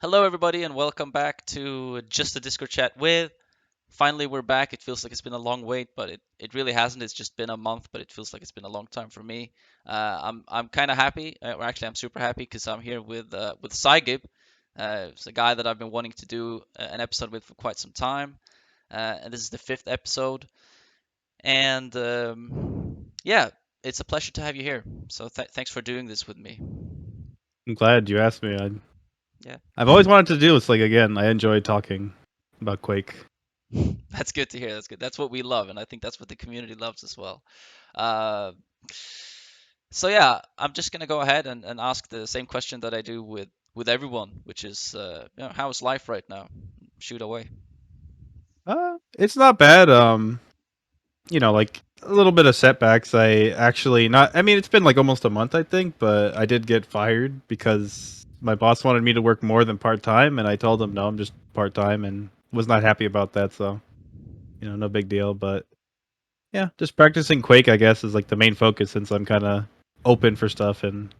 Hello, everybody, and welcome back to just a Discord chat with. Finally, we're back. It feels like it's been a long wait, but it really hasn't. It's just been a month, but it feels like it's been a long time for me. I'm kind of happy, or actually, I'm super happy because I'm here with psygib. It's a guy that I've been wanting to do an episode with for quite some time, and this is the fifth episode. And yeah, it's a pleasure to have you here. So thanks for doing this with me. I'm glad you asked me. Yeah. I've always wanted to do this. Like again, I enjoy talking about Quake. That's good to hear. That's good. That's what we love, and I think that's what the community loves as well. Uh, so yeah, I'm just gonna go ahead and ask the same question that I do with everyone, which is, how is life right now? Shoot away. It's not bad. Like a little bit of setbacks. I actually not. I mean, it's been like almost a month, I think, but I did get fired because my boss wanted me to work more than part time, and I told him no, I'm just part time, and was not happy about that. So no big deal. But yeah, just practicing Quake, I guess, is like the main focus since I'm kind of open for stuff and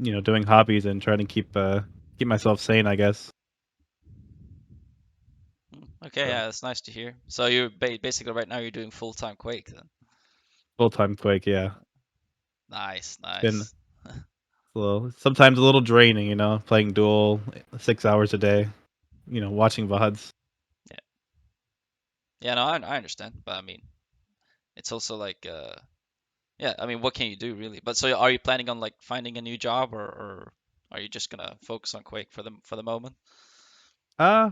doing hobbies and trying to keep myself sane, I guess. Okay, So yeah, that's nice to hear. So you're basically right now you're doing full-time Quake then. full time Quake, yeah. Nice, It's been nice. sometimes a little draining, playing duel 6 hours a day, watching VODs. Yeah, yeah, no, I understand, but I mean, it's also like, yeah, I mean, what can you do really? But so are you planning on like finding a new job, or are you just gonna focus on Quake for the moment?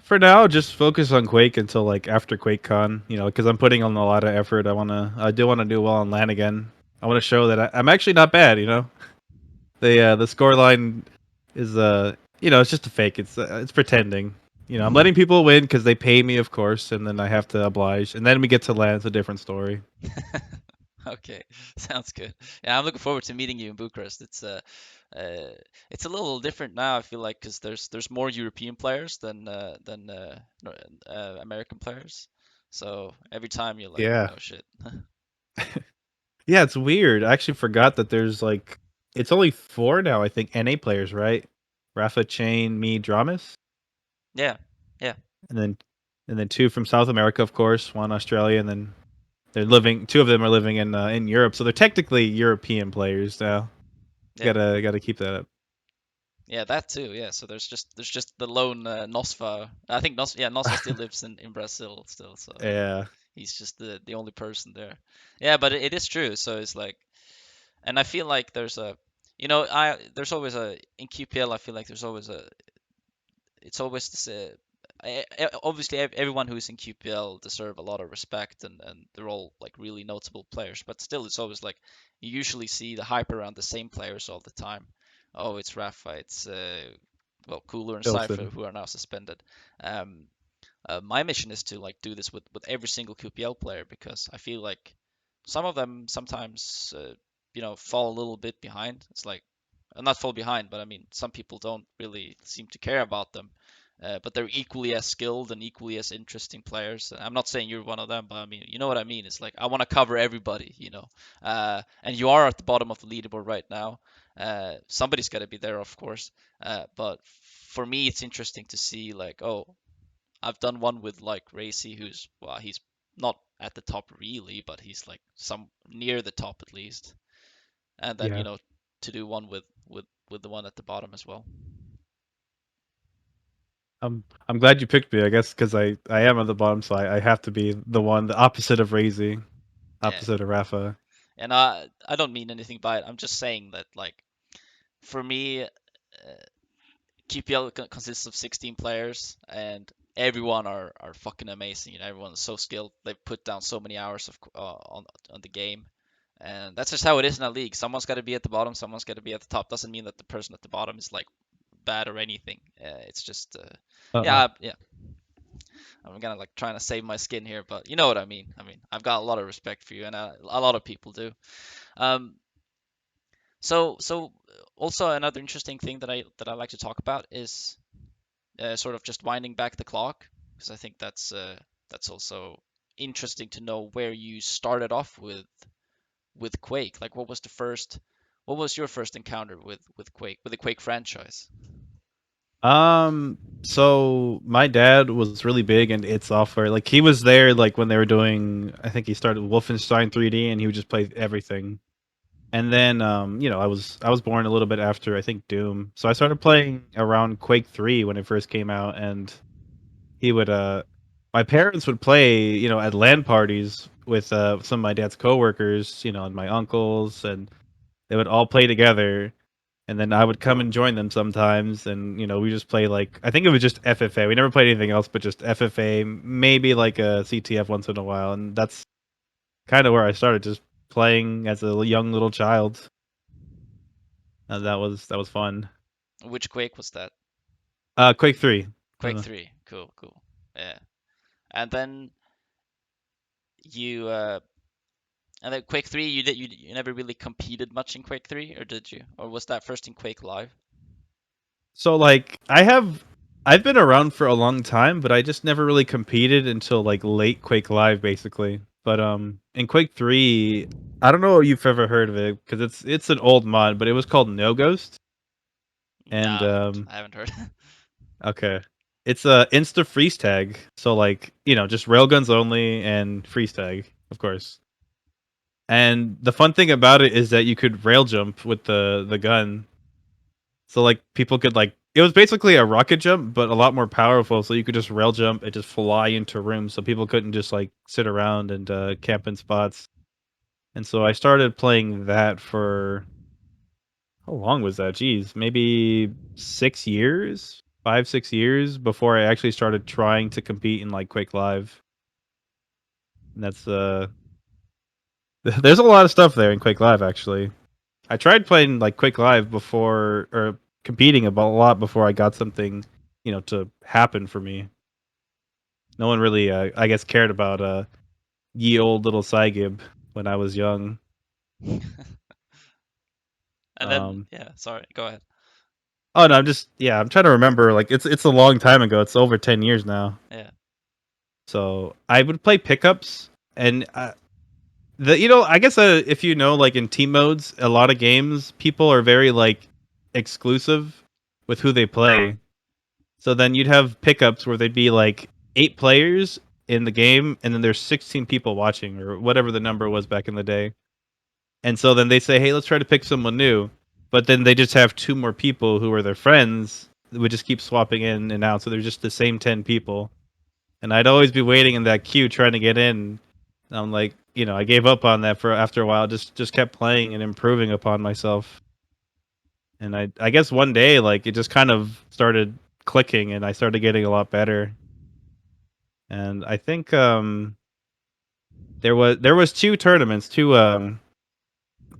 For now, just focus on Quake until like after QuakeCon, because I'm putting on a lot of effort. I do want to do well on LAN again. I want to show that I'm actually not bad. The score line is it's just a fake. It's pretending. I'm letting people win because they pay me, of course, and then I have to oblige, and then we get to LAN. It's a different story. Okay, sounds good. Yeah, I'm looking forward to meeting you in Bucharest. Uh, it's a little different now. I feel like because there's more European players than American players. So every time you're like, Yeah. oh shit. Yeah, it's weird. I actually forgot that there's like it's only four now, I think, NA players, right? Rafa, Chain, me, Dramas, Yeah, yeah, and then two from South America, of course, one Australia, and then two of them are living in Europe, so they're technically European players now. yeah, Gotta keep that up. yeah. That too. Yeah. So there's just the lone Nosfa. I think Nosfa still lives in Brazil still. So Yeah, he's just the only person there. Yeah, but it is true. So it's like. And I feel like there's always a in QPL. I feel like there's always a it's always this. Obviously, everyone who's in QPL deserve a lot of respect, and they're all like really notable players. But still, it's always like you usually see the hype around the same players all the time. Oh, it's Rafa, it's well, Cooler and Cypher Wilson. who are now suspended. Um, my mission is to like do this with every single QPL player because I feel like some of them sometimes fall a little bit behind. It's like not fall behind, but I mean some people don't really seem to care about them. But they're equally as skilled and equally as interesting players. I'm not saying you're one of them, but I mean, you know what I mean. It's like I want to cover everybody. And you are at the bottom of the leaderboard right now. Somebody's got to be there, of course. But for me, it's interesting to see like, oh, I've done one with like Racy, who's well, he's not at the top really, but he's like some near the top at least. And then Yeah. to do one with the one at the bottom as well. I'm glad you picked me. I guess because I am at the bottom, so I have to be the opposite of Razy, Yeah, opposite of Rafa. and I don't mean anything by it. I'm just saying that like for me, QPL consists of 16 players, and everyone are fucking amazing. Everyone's so skilled. They've put down so many hours of on the game, and that's just how it is in a league. Someone's got to be at the bottom. Someone's got to be at the top. Doesn't mean that the person at the bottom is like bad or anything. It's just Uh-uh. yeah. I'm kind of like trying to save my skin here, but you know what I mean. I mean, I've got a lot of respect for you, and a lot of people do. Um, so also another interesting thing that I like to talk about is sort of just winding back the clock, because I think that's also interesting to know where you started off with Quake. Like, what was your first encounter with Quake, with the Quake franchise? So my dad was really big into id Software. Like he was there like when they were doing. I think he started Wolfenstein 3D, and he would just play everything. And then, I was born a little bit after I think Doom, so I started playing around Quake 3 when it first came out, and he would my parents would play, at LAN parties with some of my dad's coworkers, and my uncles, and they would all play together. And then I would come and join them sometimes, and we just play like I think it was just FFA. We never played anything else, but just FFA, maybe like a CTF once in a while, and that's kind of where I started, just playing as a young little child. That was fun. Which Quake was that? Quake 3. Quake 3. Cool, cool. Yeah. And then you and then Quake 3, you never really competed much in Quake 3, or did you? Or was that first in Quake Live? So like I've been around for a long time, but I just never really competed until like late Quake Live basically. But in Quake 3, I don't know if you've ever heard of it because it's an old mod, but it was called No Ghost. No, And I haven't heard. okay. It's a insta freeze tag. So like, just railguns only and freeze tag, of course. And the fun thing about it is that you could rail jump with the gun. So like people could like it was basically a rocket jump, but a lot more powerful. So you could just rail jump and just fly into rooms. So people couldn't just like sit around and camp in spots. And so I started playing that for how long was that? Jeez, maybe 6 years, 5 6 years before I actually started trying to compete in like Quake Live. And that's there's a lot of stuff there in Quake Live actually. I tried playing like Quick Live before or competing a lot before I got something, to happen for me. No one really, I guess, cared about ye old little psygib when I was young. And then, Um, yeah, sorry, go ahead. oh no, I'm trying to remember. Like it's a long time ago. It's over 10 years now. Yeah. So I would play pickups, and I guess if like in team modes, a lot of games people are very like exclusive with who they play. So then you'd have pickups where they'd be like 8 players in the game, and then there's 16 people watching, or whatever the number was back in the day. And so then they say, "Hey, let's try to pick someone new." But then they just have two more people who are their friends. That would just keep swapping in and out, so there's just the same 10 people. And I'd always be waiting in that queue trying to get in. And I'm like, I gave up on that for after a while. Just kept playing and improving upon myself. And I guess one day like it just kind of started clicking, and I started getting a lot better. And I think there was two tournaments, two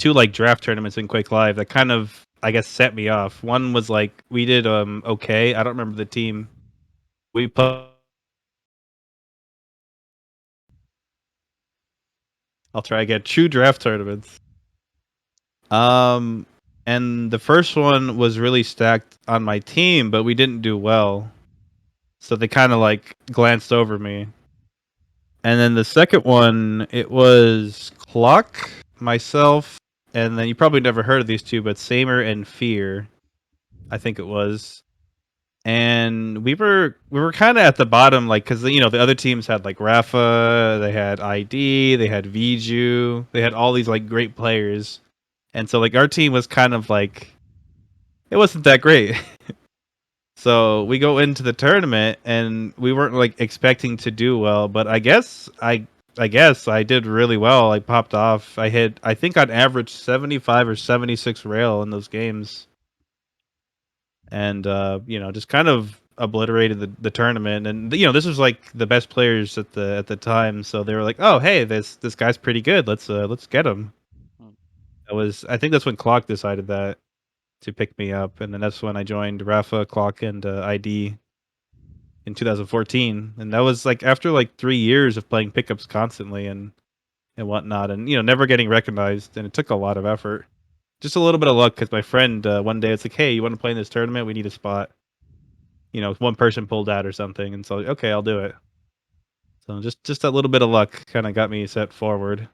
like draft tournaments in Quake Live that kind of I guess set me off. One was like we did okay. I don't remember the team. We put I'll try again. True draft tournaments. Um and the first one was really stacked on my team, but we didn't do well. So they kind of like glanced over me. And then the second one, it was Clock, myself, and then you probably never heard of these two, but Samer and Fear, I think it was. And we were kind of at the bottom, like because the other teams had like Rafa, they had ID, they had Viju, they had all these like great players, and so like our team was kind of like it wasn't that great. So we go into the tournament and we weren't like expecting to do well, but I guess I did really well. I popped off. I hit I think on average 75 or 76 rail in those games. And just kind of obliterated the tournament. And this was like the best players at the time, so they were like, "Oh, hey, this guy's pretty good. Let's get him." Hmm. I think that's when Clock decided that to pick me up, and then that's when I joined Rafa, Clock, and ID in 2014, and that was like after like 3 years of playing pickups constantly and whatnot, and never getting recognized, and it took a lot of effort. Just a little bit of luck because my friend one day it's like, hey, you want to play in this tournament? We need a spot. One person pulled out or something, and so okay, I'll do it. So just a little bit of luck kind of got me set forward.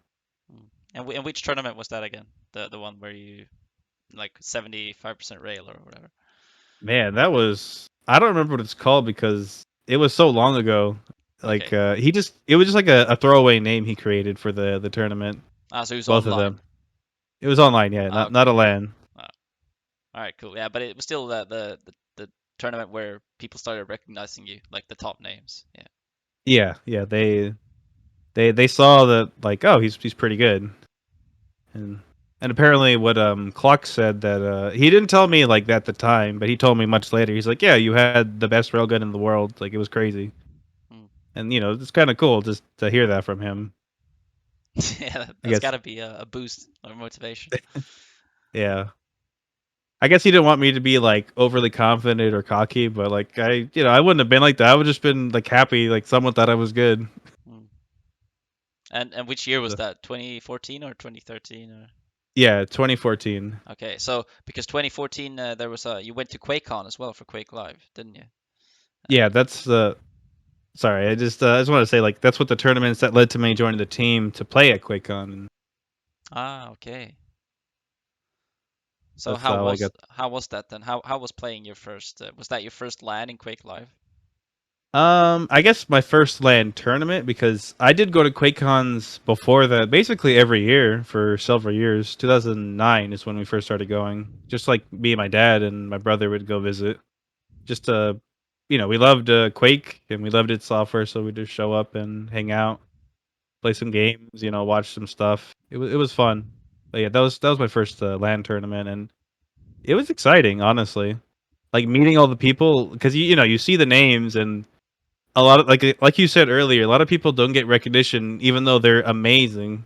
Hmm. And which tournament was that again? The one where you like 75% rail or whatever. Man, that was. I don't remember what it's called because it was so long ago. Like Okay. it was just like a throwaway name he created for the tournament. Ah, so it was Both of online. them. It was online, yeah, Ah, not a okay. LAN. Ah, all right, cool. Yeah, but it was still the tournament where people started recognizing you, like the top names. Yeah. Yeah, yeah. They saw that like, oh, he's pretty good. And and apparently what Clock said that he didn't tell me like that at the time, but he told me much later. He's like, yeah, you had the best railgun in the world. Like it was crazy. Mm. And it's kind of cool just to hear that from him. Yeah, I that's guess. gotta be a boost or motivation. Yeah. I guess he didn't want me to be like overly confident or cocky, but like I wouldn't have been like that. I would just been like happy, like someone thought I was good. Mm. And which year was So, that? 2014 or 2013 or? yeah, 2014. Okay, so because 2014 there was a you went to QuakeCon as well for Quake Live, didn't you? Yeah, that's sorry. I just want to say like that's what the tournaments that led to me joining the team to play at QuakeCon. And Ah, okay. So that's how I got. how was that then? How was playing your first? Was that your first LAN in Quake Live? I guess my first LAN tournament because I did go to QuakeCons before that, basically every year for several years. 2009 is when we first started going. Just like me and my dad and my brother would go visit. Just we loved Quake and we loved its software, so we'd just show up and hang out, play some games, watch some stuff. It was fun. But yeah, that was my first LAN tournament, and it was exciting, honestly. Like meeting all the people because you see the names and a lot of like you said earlier, a lot of people don't get recognition even though they're amazing.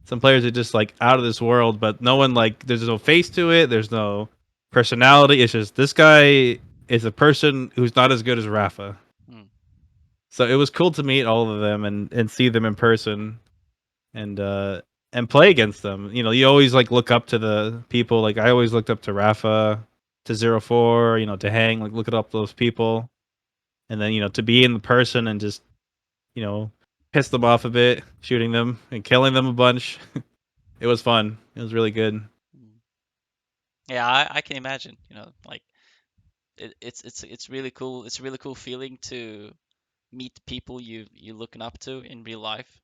Some players are just like out of this world, but no one like there's no face to it. There's no personality. It's just this guy is a person who's not as good as Rafa. Hmm. So it was cool to meet all of them and see them in person and uh and play against them. You always like look up to the people. Like I always looked up to Rafa, to 04, to Hang, like look up those people. And then, to be in the person and just, you know, piss them off a bit, shooting them and killing them a bunch. It was fun. It was really good. Hmm. Yeah, I can imagine. Like it's really cool. It's a really cool feeling to meet people you looking up to in real life.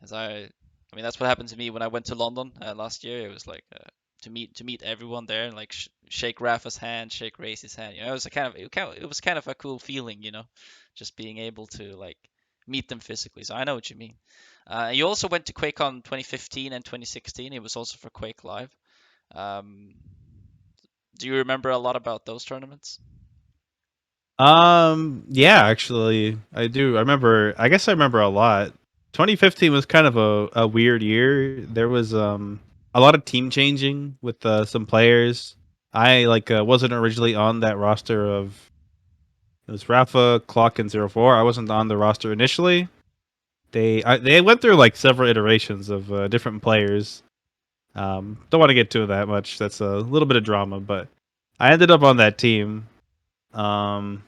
As I mean, that's what happened to me when I went to London last year. It was like to meet everyone there and like shake Rafa's hand, shake Race's hand. It was a it was kind of a cool feeling, just being able to like meet them physically. So I know what you mean. You also went to QuakeCon 2015 and 2016. It was also for Quake Live. Um, do you remember a lot about those tournaments? Yeah, actually, I do. I guess I remember a lot. 2015 was kind of a weird year. There was a lot of team changing with some players. I like wasn't originally on that roster of it was Rafa, Clock, and 04. I wasn't on the roster initially. They went through like several iterations of different players. Don't want to get to that much. That's a little bit of drama, but I ended up on that team. Um,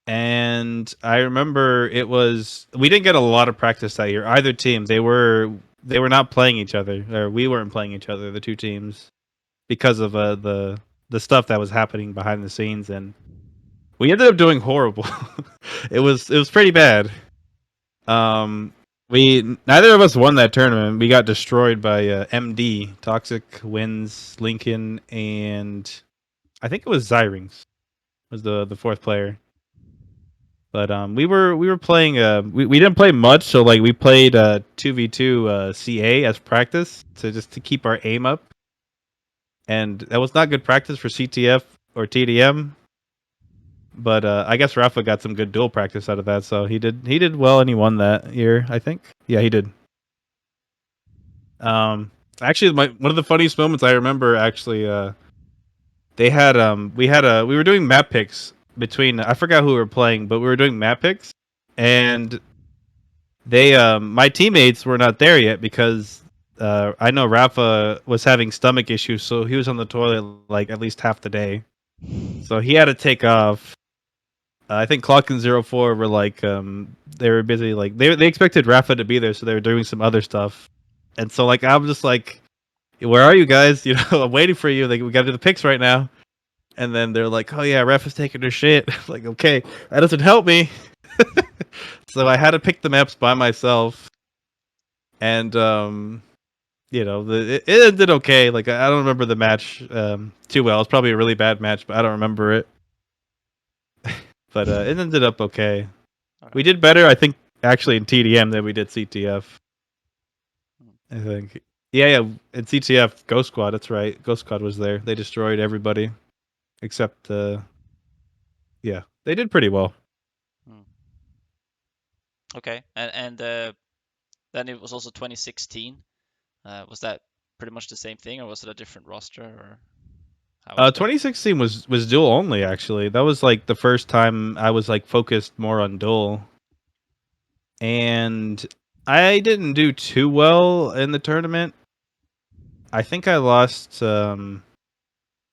and I remember we didn't get a lot of practice that year. Either team, they were not playing each other, or we weren't playing each other. The two teams because of the stuff that was happening behind the scenes, and we ended up doing horrible. It was pretty bad. Um, we neither of us won that tournament. We got destroyed by MD, Toxic Wins, Lincoln, and I think it was Zyrings was the fourth player. But we were playing we didn't play much, so like we played 2v2 CA as practice to keep our aim up, and that was not good practice for CTF or TDM. But I guess Rafa got some good dual practice out of that, so he did well and he won that year, I think. Yeah, he did. Um, actually, one of the funniest moments I remember actually, they had we were doing map picks between I forgot who we were playing, but we were doing map picks, and they my teammates were not there yet because I know Rafa was having stomach issues, so he was on the toilet like at least half the day, so he had to take off. I think Clock and 04 were like they were busy like they expected Rafa to be there, so they were doing some other stuff, and so like I'm just like, where are you guys? I'm waiting for you. Like we got to do the picks right now. And then they're like, "Oh yeah, ref is taking her shit." Like, okay, that doesn't help me. So I had to pick the maps by myself, and it ended okay. Like I don't remember the match too well. It's probably a really bad match, but I don't remember it. But it ended up okay. We Okay. did better, I think, actually in TDM than we did CTF. Hmm. I think. Yeah. In CTF, Ghost Squad. That's right. Ghost Squad was there. They destroyed everybody except. Yeah, they did pretty well. Hmm. Okay. And then it was also 2016. Was that pretty much the same thing, or was it a different roster, or how was that? 2016 was duel only. Actually, that was like the first time I was like focused more on duel, and I didn't do too well in the tournament. I think I lost. I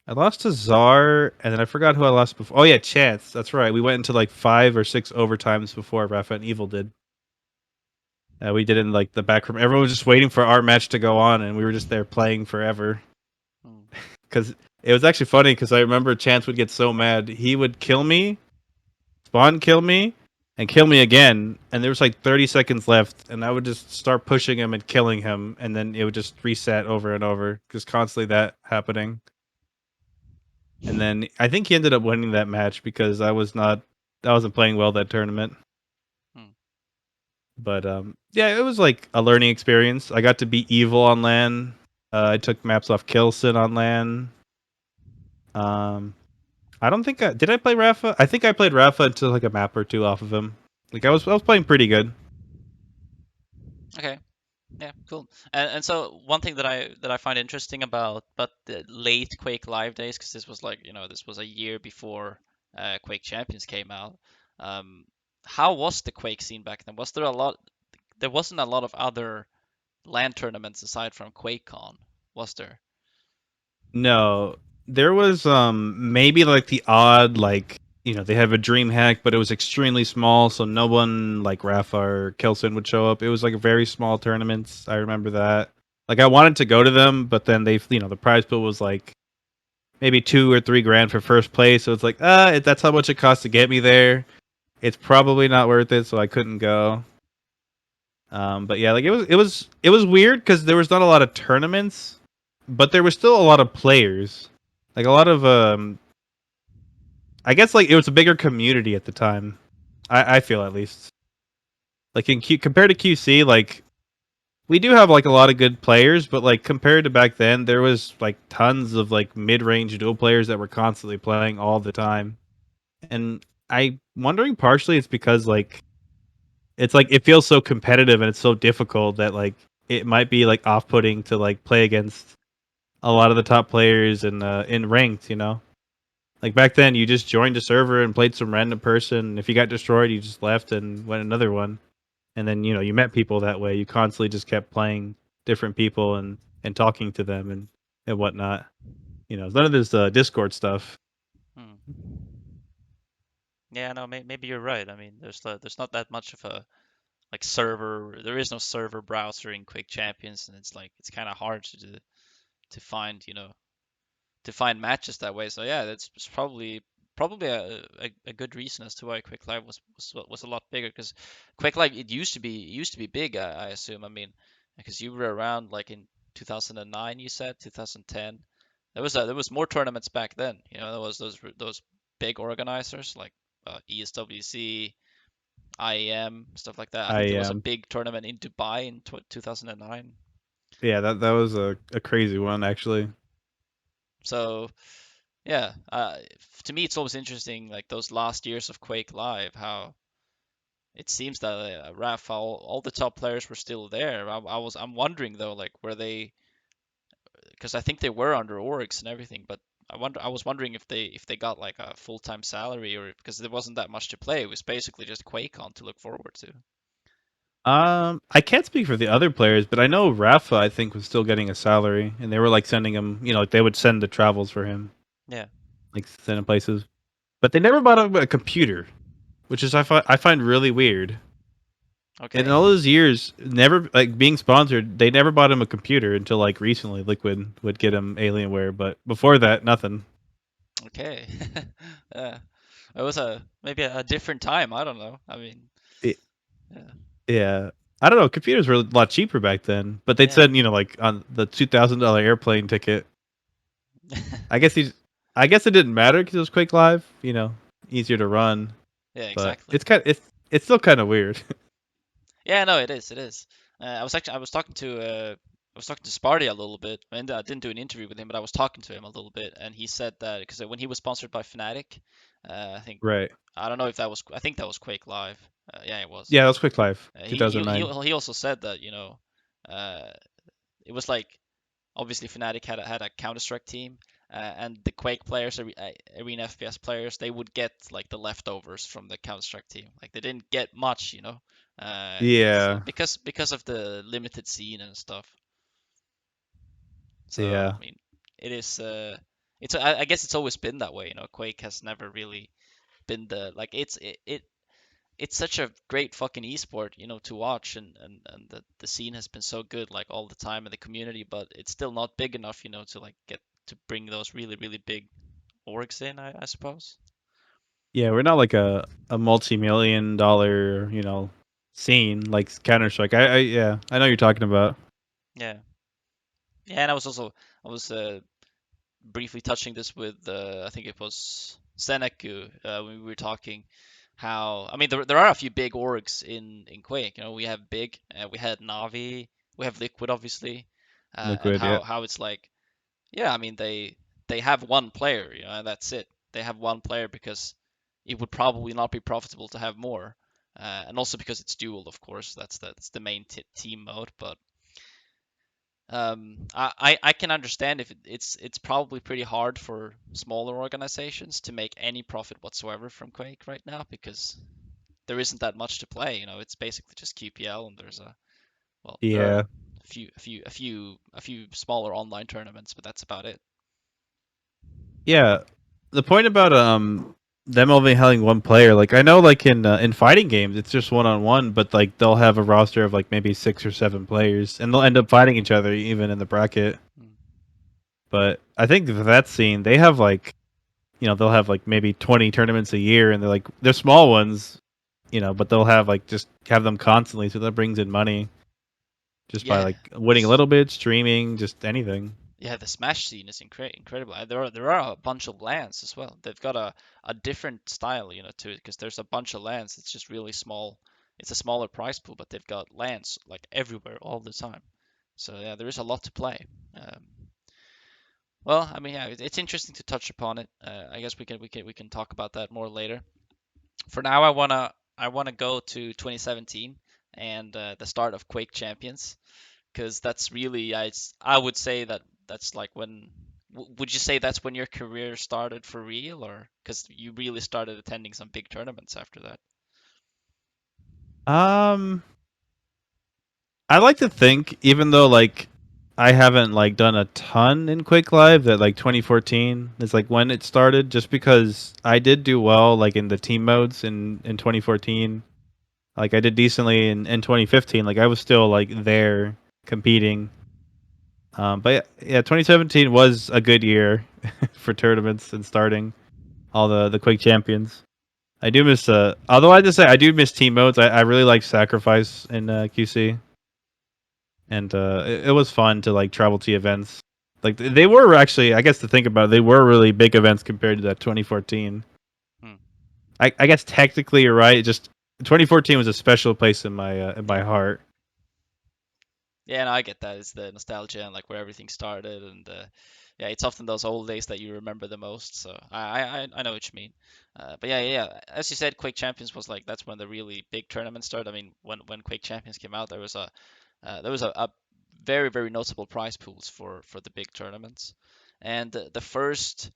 lost to Czar, and then I forgot who I lost before. Oh yeah, Chance. That's right. We went into like 5 or 6 overtimes before Rafa and Evil did. We did it in like the back room. Everyone was just waiting for our match to go on, and we were just there playing forever. Hmm. Because it was actually funny. Because I remember Chance would get so mad, he would kill me, spawn kill me, and kill me again. And there was like 30 seconds left, and I would just start pushing him and killing him, and then it would just reset over and over, just constantly that happening. And then I think he ended up winning that match because I wasn't playing well that tournament. Hmm. But yeah, it was like a learning experience. I got to beat Evil on LAN. I took maps off Kilson on LAN. Um, I don't think did I play Rafa? I think I played Rafa until like a map or two off of him. Like I was playing pretty good. Okay. Yeah, cool. And so one thing that I find interesting about the late Quake Live days, because this was like, this was a year before Quake Champions came out. Um, how was the Quake scene back then? Was there a lot? There wasn't a lot of other LAN tournaments aside from QuakeCon, was there? No, there was maybe like the odd like they have a dream hack, but it was extremely small, so no one like Rafa or Kelson would show up. It was like very small tournaments. I remember that. Like I wanted to go to them, but then the prize pool was like maybe 2 or 3 grand for first place. So it's like that's how much it costs to get me there. It's probably not worth it, so I couldn't go. But yeah, like it was weird because there was not a lot of tournaments, but there was still a lot of players. Like a lot of I guess like it was a bigger community at the time. I feel at least like compared to QC, like we do have like a lot of good players, but like compared to back then, there was like tons of like mid-range dual players that were constantly playing all the time. And I wondering partially it's because like it's like it feels so competitive and it's so difficult that like it might be like off-putting to like play against a lot of the top players in ranked, Like back then you just joined a server and played some random person. If you got destroyed, you just left and went another one. And then, you met people that way. You constantly just kept playing different people and talking to them and whatnot. None of this Discord stuff. Hmm. Yeah, no, maybe you're right. I mean, there's not that much of a like server. There is no server browser in Quake Champions, and it's like it's kind of hard to find, to find matches that way. So yeah, that's it's probably a good reason as to why Quick Live was a lot bigger, because Quick Live it used to be big, I assume. I mean, because you were around like in 2009, you said 2010. There was more tournaments back then. There was those big organizers like ESWC, IEM, stuff like that. I think I there was a big tournament in Dubai in 2009. Yeah, that was a crazy one actually. So yeah, to me it's always interesting, like those last years of Quake Live, how it seems that Rafa, all the top players were still there. I'm wondering though, like were they? Because I think they were under orgs and everything, but I was wondering if they got like a full-time salary, or because there wasn't that much to play. It was basically just QuakeCon to look forward to. I can't speak for the other players, but I know Rafa I think was still getting a salary and they were like sending him, like they would send the travels for him, Yeah. like send him places. But they never bought him a computer, which is I find really weird. And in Okay. all those years, never like being sponsored, they never bought him a computer until like recently. Liquid would get him Alienware, but before that, nothing. Okay. Yeah. It was a maybe a different time. I don't know. I mean, It, yeah. yeah. I don't know. Computers were a lot cheaper back then, but they'd Yeah. send like on the $2,000 airplane ticket. I guess he's. I guess it didn't matter because it was Quake Live. Easier to run, Yeah, but exactly. it's still kind of weird. Yeah, no, it is. It is. I was talking to Sparty a little bit. I didn't do an interview with him, but I was talking to him a little bit, and he said that because when he was sponsored by Fnatic, I think Right. I don't know if that was I think that was Quake Live. Yeah, it was. Yeah, that was Quake Live, He 2009. he also said that uh, it was like obviously Fnatic had a Counter Strike team, and the Quake players, Arena FPS players, they would get like the leftovers from the Counter Strike team. Like they didn't get much, so Yeah, because of the limited scene and stuff. So yeah, I mean, it is. I guess it's always been that way. Quake has never really been the like it's such a great fucking esport, to watch, and the scene has been so good like all the time in the community, but it's still not big enough, to like get to bring those really, really big orgs in, I suppose. yeah. We're not like a multi-million-dollar scene like Counter Strike. Yeah, I know what you're talking about. Yeah. Yeah, and I was briefly touching this with I think it was Seneku when we were talking how I mean there are a few big orgs in Quake. We have Big, we had Navi, we have Liquid obviously, and Liquid, yeah, how it's like yeah, I mean they have one player, and that's it. They have one player because it would probably not be profitable to have more, and also because it's dual, of course. That's the main team mode. But I can understand if it's probably pretty hard for smaller organizations to make any profit whatsoever from Quake right now because there isn't that much to play. It's basically just QPL, and there are yeah, a few smaller online tournaments, but that's about it. yeah. The point about them only having one player, like I know, like in fighting games, it's just one-on-one, but like they'll have a roster of like maybe 6 or 7 players, and they'll end up fighting each other even in the bracket. Mm. But I think that scene, they have like they'll have like maybe 20 tournaments a year, and they're small ones, but they'll have like just have them constantly, so that brings in money just by Yeah, like winning a this little bit, streaming, just anything. yeah the Smash scene is incredible. There are a bunch of lands as well. They've got a different style, to it because there's a bunch of lands. It's just really small. It's a smaller price pool, but they've got lands like everywhere all the time. So yeah, there is a lot to play. Um, well, I mean, yeah, it's interesting to touch upon it. I guess we can talk about that more later. For now, I wanna go to 2017 and the start of Quake Champions because that's really I would say that's like when would you say that's when your career started for real, or because you really started attending some big tournaments after that? Um, I like to think, even though like I haven't like done a ton in Quake Live, that like 2014 is like when it started, just because I did do well like in the team modes in 2014. Like I did decently in 2015. Like I was still like there competing. But yeah, 2017 was a good year for tournaments and starting all the Quake Champions. I do miss although I just say I do miss team modes. I really like Sacrifice in QC, and it was fun to like travel to events. Like they were actually, I guess to think about it, they were really big events compared to that 2014. Hmm. I guess technically you're right. It just 2014 was a special place in my Yeah. heart. Yeah, no, I get that. It's the nostalgia and like where everything started, and yeah, it's often those old days that you remember the most. So I know what you mean. But yeah. As you said, Quake Champions was like that's when the really big tournaments started. I mean, when Quake Champions came out, there was a very, very notable prize pools for the big tournaments, and the first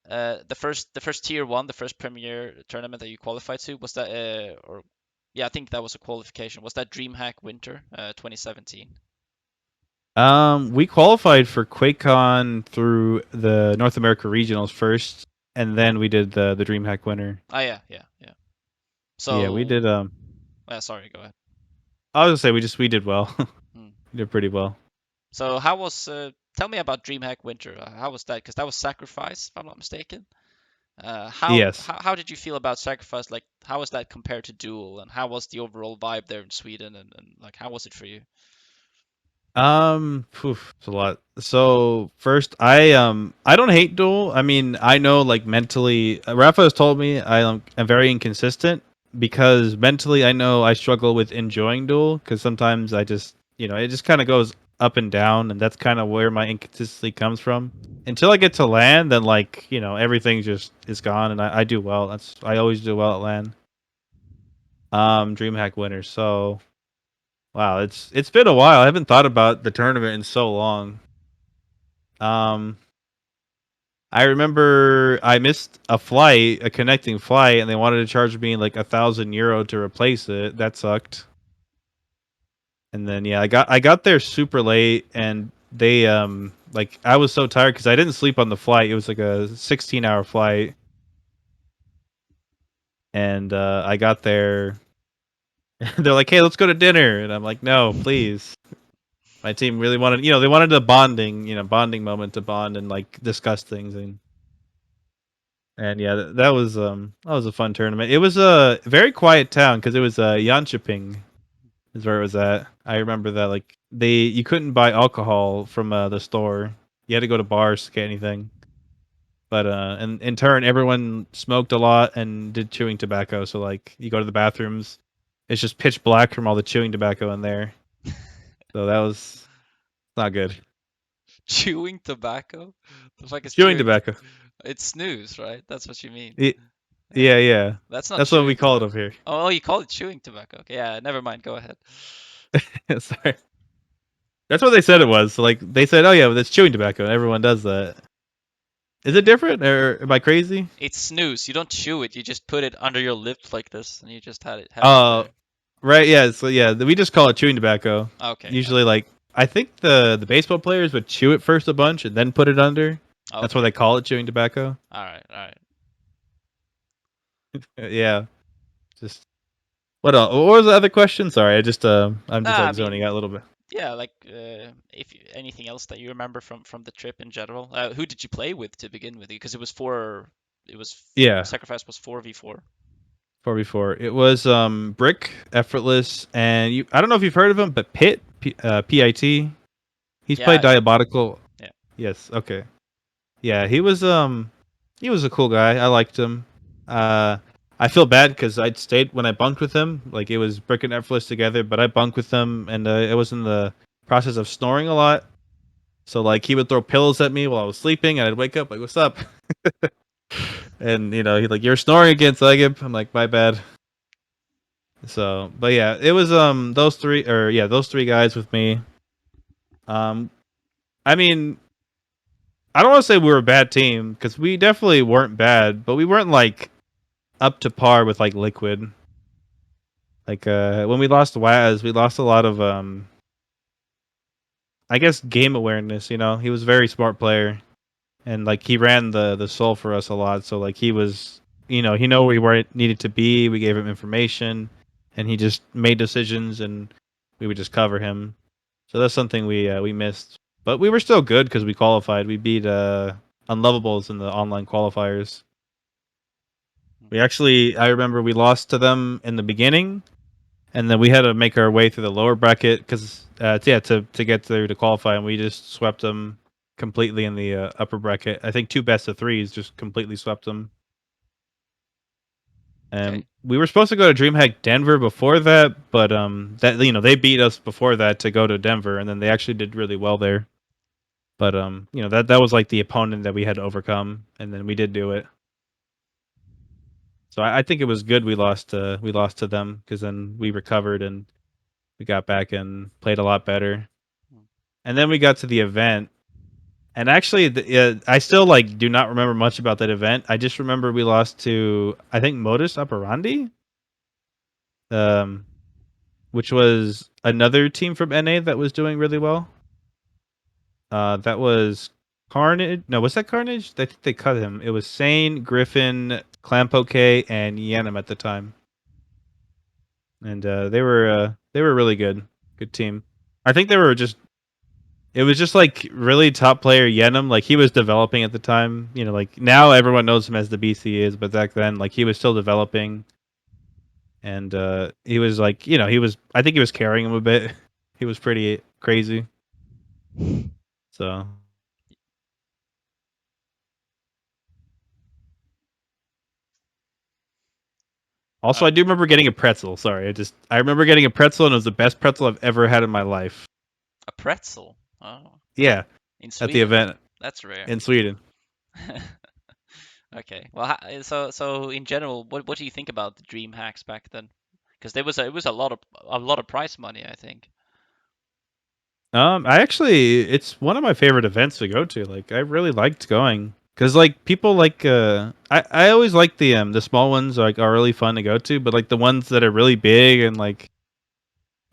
tier one, the first premier tournament that you qualified to was that or yeah, I think that was a qualification. Was that DreamHack Winter 2017? We qualified for QuakeCon through the North America regionals first, and then we did the DreamHack winner. Oh yeah. Yeah, we So, did. sorry, go ahead. I was gonna say we did well. Hmm. We did pretty well. So how was tell me about DreamHack Winter. How was that? Because that was Sacrifice, if I'm not mistaken. Yes. How did you feel about Sacrifice? Like, how was that compared to Duel, and how was the overall vibe there in Sweden, and like, how was it for you? It's a lot. So first, I don't hate Duel. I mean, I know like mentally, Rafa has told me I'm very inconsistent because mentally I know I struggle with enjoying Duel because sometimes I just it just kind of goes up and down, and that's kind of where my inconsistency comes from. Until I get to land, then like everything just is gone, and I do well. I always do well at land. DreamHack winners. So wow, it's been a while. I haven't thought about the tournament in so long. Um, I remember I missed a flight, a connecting flight, and they wanted to charge me like €1,000 to replace it. That sucked. And then yeah, I got there super late, and they like I was so tired because I didn't sleep on the flight. It was like a 16-hour flight, and I got there. They're like, "Hey, let's go to dinner," and I'm like, "No, please." My team really wanted, they wanted a bonding moment to bond and like discuss things, and yeah, that was a fun tournament. It was a very quiet town because it was Yanchiping is where it was at. I remember that like you couldn't buy alcohol from the store. You had to go to bars to get anything. But and in turn, everyone smoked a lot and did chewing tobacco. So like you go to the bathrooms, it's just pitch black from all the chewing tobacco in there. So that was not good. Chewing tobacco? The fuck is Chewing chewing? tobacco. It's snooze, right? That's what you mean. Y- Yeah. Yeah, yeah. That's not That's what we chewing call it over tobacco. here. Oh, you call it chewing tobacco. Okay, yeah, never mind. Go ahead. Sorry. That's what they said it was. So, like they said, "Oh yeah, that's chewing tobacco," and everyone does that. Is it different, or am I crazy? It's snooze. You don't chew it. You just put it under your lips like this, and you just have it Oh, there. right. Yeah. So yeah, we just call it chewing tobacco. Okay, Usually, okay, like I think the baseball players would chew it first a bunch and then put it under. That's why okay. they call it chewing tobacco. All right, all right. Yeah. Just what else? What was the other question? Sorry, I'm just Nah, like I zoning out a mean, little bit. yeah, like if anything else that you remember from the trip in general. Who did you play with to begin with? Because it was Yeah. Sacrifice was 4v4. Before it was Brick, Effortless, and you. I don't know if you've heard of him, but PIT. He's played Yeah, yeah, Diabolical. yeah. Yes. Okay. Yeah, he was a cool guy. I liked him. Uh, I feel bad because I stayed when I bunked with him. Like it was Brick and Effortless together, but I bunked with him, and I was in the process of snoring a lot. So like he would throw pillows at me while I was sleeping, and I'd wake up like, "What's up?" And he's like, "You're snoring again, Psygib." I'm like, "My bad." So, but yeah, it was those three guys with me. Um, I mean, I don't want to say we were a bad team because we definitely weren't bad, but we weren't like up to par with like Liquid. Like when we lost Waz, we lost a lot of I guess game awareness. He was a very smart player, and like he ran the soul for us a lot. So like he was, he know where we were needed to be. We gave him information, and he just made decisions, and we would just cover him. So that's something we missed, but we were still good because we qualified. We beat Unlovables in the online qualifiers. We actually, I remember we lost to them in the beginning, and then we had to make our way through the lower bracket because to get through to qualify, and we just swept them completely in the upper bracket. I think two best of threes just completely swept them. And Okay. we were supposed to go to DreamHack Denver before that, but that they beat us before that to go to Denver, and then they actually did really well there. But that was like the opponent that we had to overcome, and then we did do it. So I think it was good we lost to them because then we recovered and we got back and played a lot better. And then we got to the event, and actually, I still like do not remember much about that event. I just remember we lost to I think Modus Operandi, um, which was another team from NA that was doing really well. That was Carnage. No, was that Carnage? I think they cut him. It was Sane, Griffin, Clampoke, and Yanum at the time, and they were really good. Good team. I think they were just It was just like really top player Yenem. Like he was developing at the time. You know, like now everyone knows him as the BC is, but back then, like he was still developing, and he was like, you know, he was. I think he was carrying him a bit. He was pretty crazy. So also, I Uh, do remember getting a pretzel. Sorry, I remember getting a pretzel, and it was the best pretzel I've ever had in my life. a pretzel. Oh, Yeah, in at the Sweden. event That's rare. in Sweden. Okay. Well, so in general, what do you think about the dream hacks back then? Because there was it was a lot of prize money, I think. I actually, it's one of my favorite events to go to. Like, I really liked going because, like, people like, I always like the small ones, like, are really fun to go to, but like the ones that are really big and like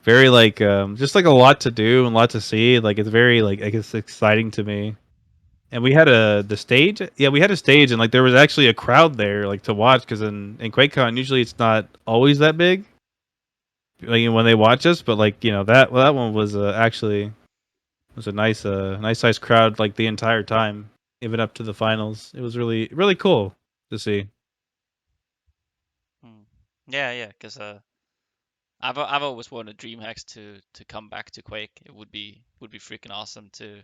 very like, just like a lot to do and a lot to see. Like, it's very like, I guess, exciting to me. And we had the stage, yeah, we had a stage, and like there was actually a crowd there, like to watch, because in QuakeCon usually it's not always that big, like when they watch us, but like that one was actually. It was a nice size crowd like the entire time, even up to the finals. It was really really cool to see. Hmm. Yeah, yeah. Because I've always wanted dream hacks to come back to Quake. It would be freaking awesome to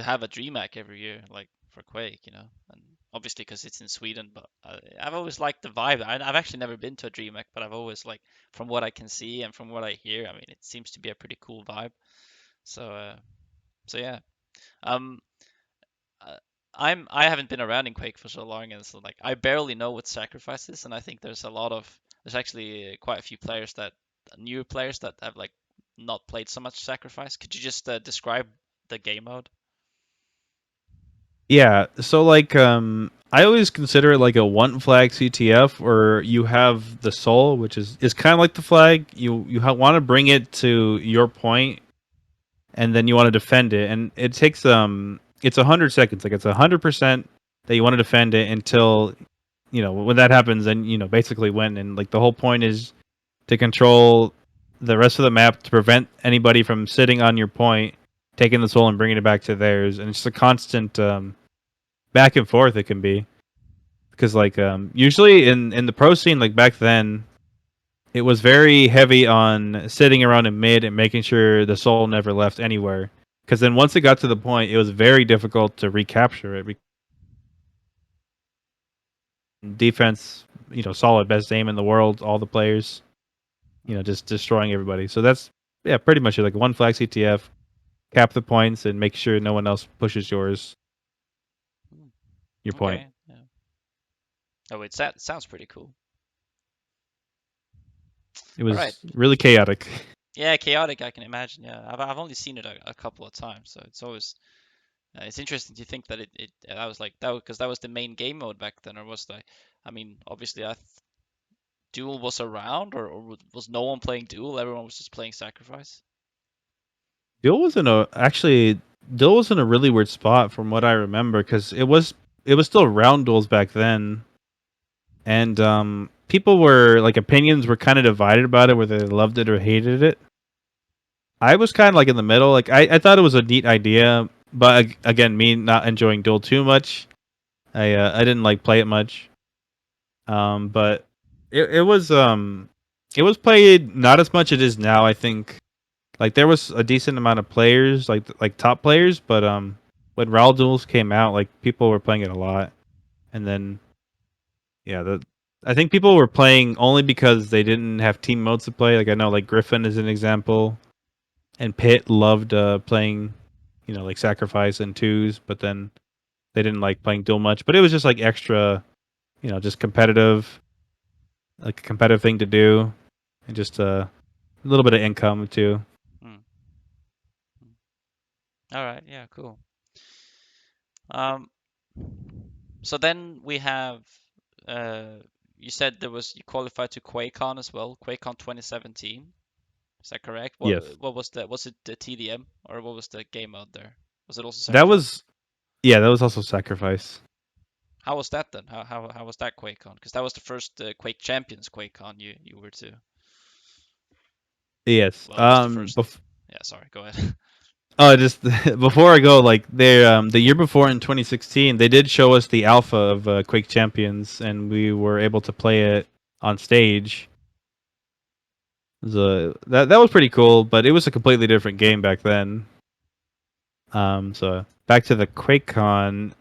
have a dream hack every year, like for Quake, you know. And obviously because it's in Sweden, but I've always liked the vibe. I've actually never been to a dream hack, but I've always like from what I can see and from what I hear, I mean, it seems to be a pretty cool vibe. So so yeah. Um, uh, I haven't been around in Quake for so long, and so like I barely know what sacrifice is, and I think there's actually quite a few players that newer players that have like not played so much sacrifice. Could you just describe the game mode? Yeah, so like I always consider it like a one flag CTF, where you have the soul, which is kind of like the flag. You want to bring it to your point, and then you want to defend it, and it takes it's 100 seconds, like it's 100% that you want to defend it until when that happens, then basically win. And like the whole point is to control the rest of the map to prevent anybody from sitting on your point, taking the soul and bringing it back to theirs. And it's just a constant back and forth. It can be because like usually in the pro scene, like back then, it was very heavy on sitting around in mid and making sure the soul never left anywhere. Because then once it got to the point, it was very difficult to recapture it. Defense, solid, best aim in the world, all the players, just destroying everybody. So that's yeah, pretty much it. Like one flag CTF, cap the points, and make sure no one else pushes Hmm. your point. Okay. Yeah. Oh, it's that sounds pretty cool. It All right. was really chaotic. Yeah, chaotic. I can imagine. Yeah, I've only seen it a couple of times, so it's always it's interesting to think that I was like that because that was the main game mode back then, or was that? I mean, obviously, Duel was around, or was no one playing Duel? Everyone was just playing Sacrifice. Dill was in a actually Dill was in a really weird spot from what I remember, because it was still round duels back then, and people were like opinions were kind of divided about it, whether they loved it or hated it. I was kind of like in the middle. Like I thought it was a neat idea, but again, me not enjoying Duel too much, I didn't like play it much. But it was played not as much as it is now. I think like there was a decent amount of players, like top players, but when Raw Duels came out, like people were playing it a lot, and then yeah, the I think people were playing only because they didn't have team modes to play. Like I know, like Griffin is an example, and Pitt loved playing, like sacrifice and twos, but then they didn't like playing duel much. But it was just like extra, just competitive, like a competitive thing to do, and just a little bit of income too. Hmm. All right. Yeah. Cool. Um. So then we have. Uh. You said there was you qualified to QuakeCon as well. QuakeCon 2017. Is that correct? Yes, What was the was it the TDM or what was the game out there? Was it also that Sacrifice? was yeah, that was also sacrifice. How was that then? How was that QuakeCon? Because that was the first Quake Champions QuakeCon you were to. Yes. Well, it was the first. Yeah, sorry. Go ahead. Oh, just before I go, like they the year before in 2016, they did show us the alpha of Quake Champions, and we were able to play it on stage. That was pretty cool, but it was a completely different game back then. So back to the QuakeCon,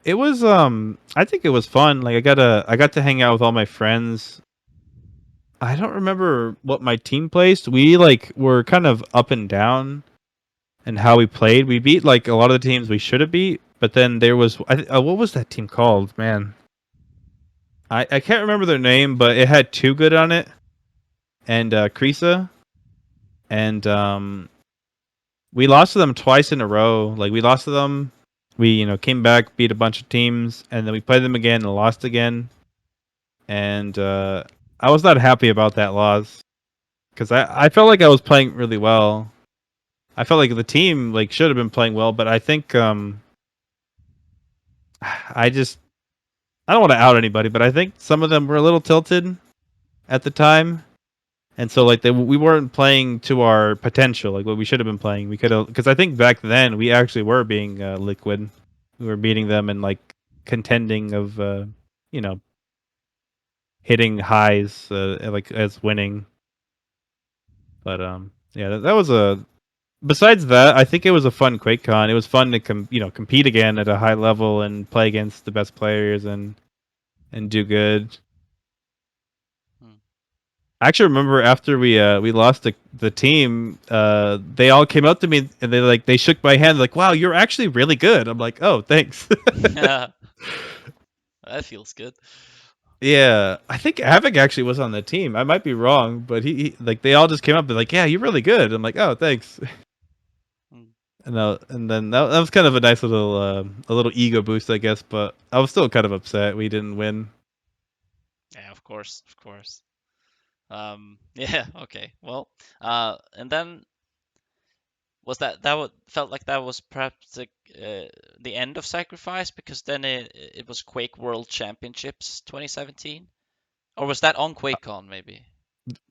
it was I think it was fun. Like I got to hang out with all my friends. I don't remember what my team placed. We like were kind of up and down and how we played. We beat like a lot of the teams we should have beat, but then there was what was that team called? Man, I can't remember their name, but it had Too Good on it and Krisa, and we lost to them twice in a row. Like we lost to them, we came back, beat a bunch of teams, and then we played them again and lost again. And I was not happy about that loss because I felt like I was playing really well. I felt like the team like should have been playing well, but I think I just I don't want to out anybody, but I think some of them were a little tilted at the time, and so like we weren't playing to our potential, like what we should have been playing. We could have, because I think back then we actually were being liquid. We were beating them and like contending of you know hitting highs like as winning. But yeah, that was a. Besides that, I think it was a fun QuakeCon. It was fun to compete again at a high level and play against the best players and do good. Hmm. I actually remember after we lost the team, they all came up to me and they shook my hand like, "Wow, you're actually really good." I'm like, "Oh, thanks." Yeah, that feels good. Yeah, I think Havoc actually was on the team. I might be wrong, but he like they all just came up and like, "Yeah, you're really good." I'm like, "Oh, thanks." Hmm. And then that was kind of a nice little a little ego boost, I guess. But I was still kind of upset we didn't win. Yeah, of course, of course. Yeah, okay. Well, and then was that what felt like that was perhaps the end of Sacrifice because then it was Quake World Championships 2017, or was that on QuakeCon maybe?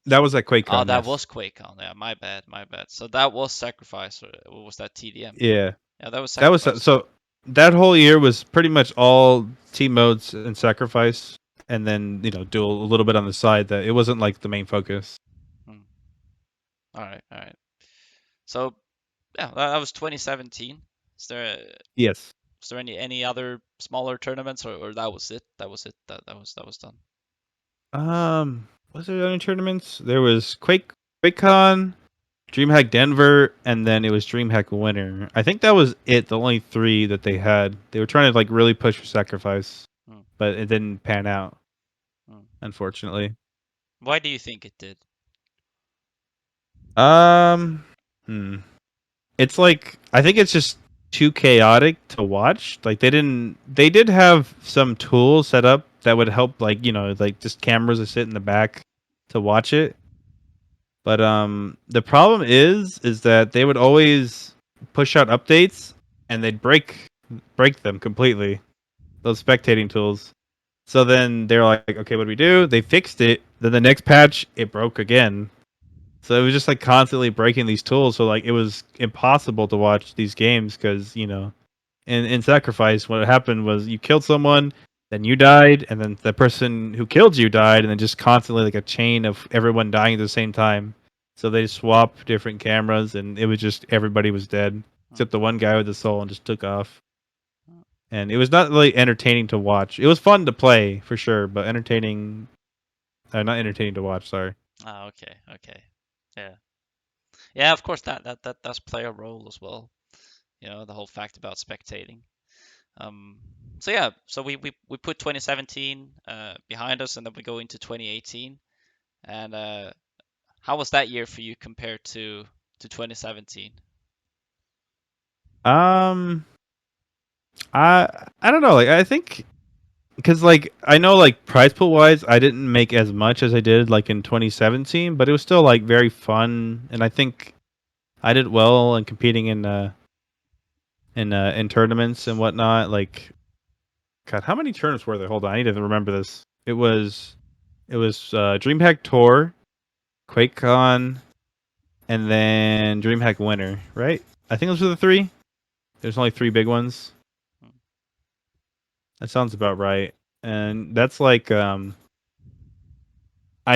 That was at Oh, QuakeCon, that yes. was QuakeCon. Yeah, my bad, my bad. So that was Sacrifice, or was that TDM? Yeah, Yeah, that was that was Sacrifice. so. That whole year was pretty much all team modes and sacrifice, and then do a little bit on the side. That it wasn't like the main focus. Hmm. All right, all right. So yeah, that was 2017. Is there Yes. was there any other smaller tournaments, or that was it? That was it. That was done. Was there any tournaments? There was QuakeCon, DreamHack Denver, and then it was DreamHack Winter. I think that was it. The only three that they had. They were trying to like really push for sacrifice, Hmm. but it didn't pan out, Hmm. unfortunately. Why do you think it did? Um, hmm. It's like I think it's just too chaotic to watch. Like they did have some tools set up that would help, like like just cameras that sit in the back to watch it. But the problem is that they would always push out updates and they'd break them completely. Those spectating tools. So then they're like, okay, what do we do? They fixed it. Then the next patch, it broke again. So it was just like constantly breaking these tools. So like it was impossible to watch these games because in Sacrifice, what happened was you killed someone, then you died, and then the person who killed you died, and then just constantly like a chain of everyone dying at the same time. So they swap different cameras, and it was just everybody was dead Hmm. except the one guy with the soul, and just took off. Hmm. And it was not really entertaining to watch. It was fun to play for sure, but not entertaining to watch. Sorry. Ah, okay, okay. Yeah. Yeah, of course that does play a role as well. The whole fact about spectating. Um, so yeah, so we put 2017 behind us, and then we go into 2018. And how was that year for you compared to 2017? Um, I don't know. Like I think because like I know like prize pool wise, I didn't make as much as I did like in 2017, but it was still like very fun, and I think I did well in competing in tournaments and whatnot. Like, God, how many tournaments were there? Hold on, I need to remember this. It was DreamHack Tour, QuakeCon, and then DreamHack Winter, right? I think those are the three. There's only three big ones. Hmm. That sounds about right. And that's like I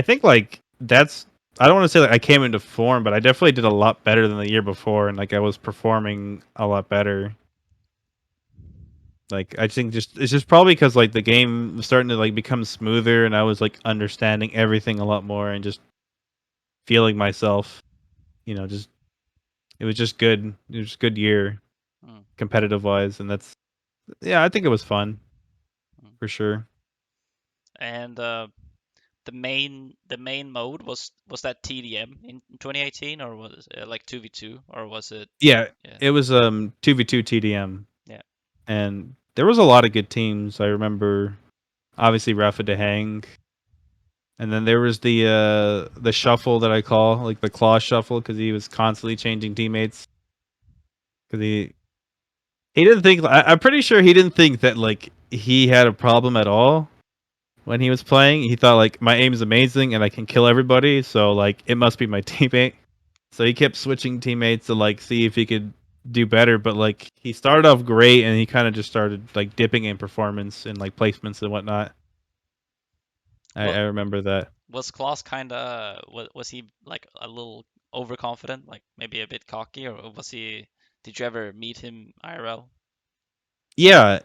think like that's I don't want to say like I came into form, but I definitely did a lot better than the year before and like I was performing a lot better. Like I think just it's just probably because like the game was starting to like become smoother and I was like understanding everything a lot more and just feeling myself. Just it was just good. It was a good year Hmm. competitive wise, and that's yeah. I think it was fun Hmm. for sure. And the main mode was that TDM in 2018, or was it like 2v2, or was it? Yeah, Yeah, it was 2v2 TDM, yeah. and there was a lot of good teams. I remember obviously Rafa de Hang, and then there was the shuffle that I call like the claw shuffle because he was constantly changing teammates because he didn't think I'm pretty sure he didn't think that like he had a problem at all when he was playing. He thought like my aim is amazing and I can kill everybody, so like it must be my teammate. So he kept switching teammates to like see if he could do better, but like he started off great and he kind of just started like dipping in performance and like placements and whatnot. I, What I remember that. was Klaus kind of was he like a little overconfident, like maybe a bit cocky, or was he? Did you ever meet him IRL? Yeah,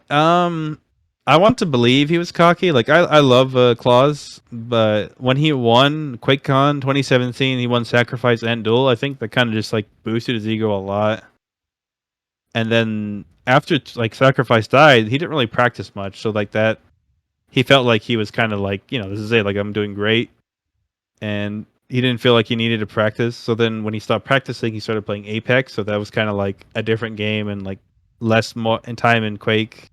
I want to believe he was cocky. Like I love Claus, but when he won QuakeCon 2017, he won Sacrifice and Duel. I think that kind of just like boosted his ego a lot. And then after like Sacrifice died, he didn't really practice much. So like that, he felt like he was kind of like this is it. Like I'm doing great, and he didn't feel like he needed to practice. So then when he stopped practicing, he started playing Apex. So that was kind of like a different game and like less more in time in Quake,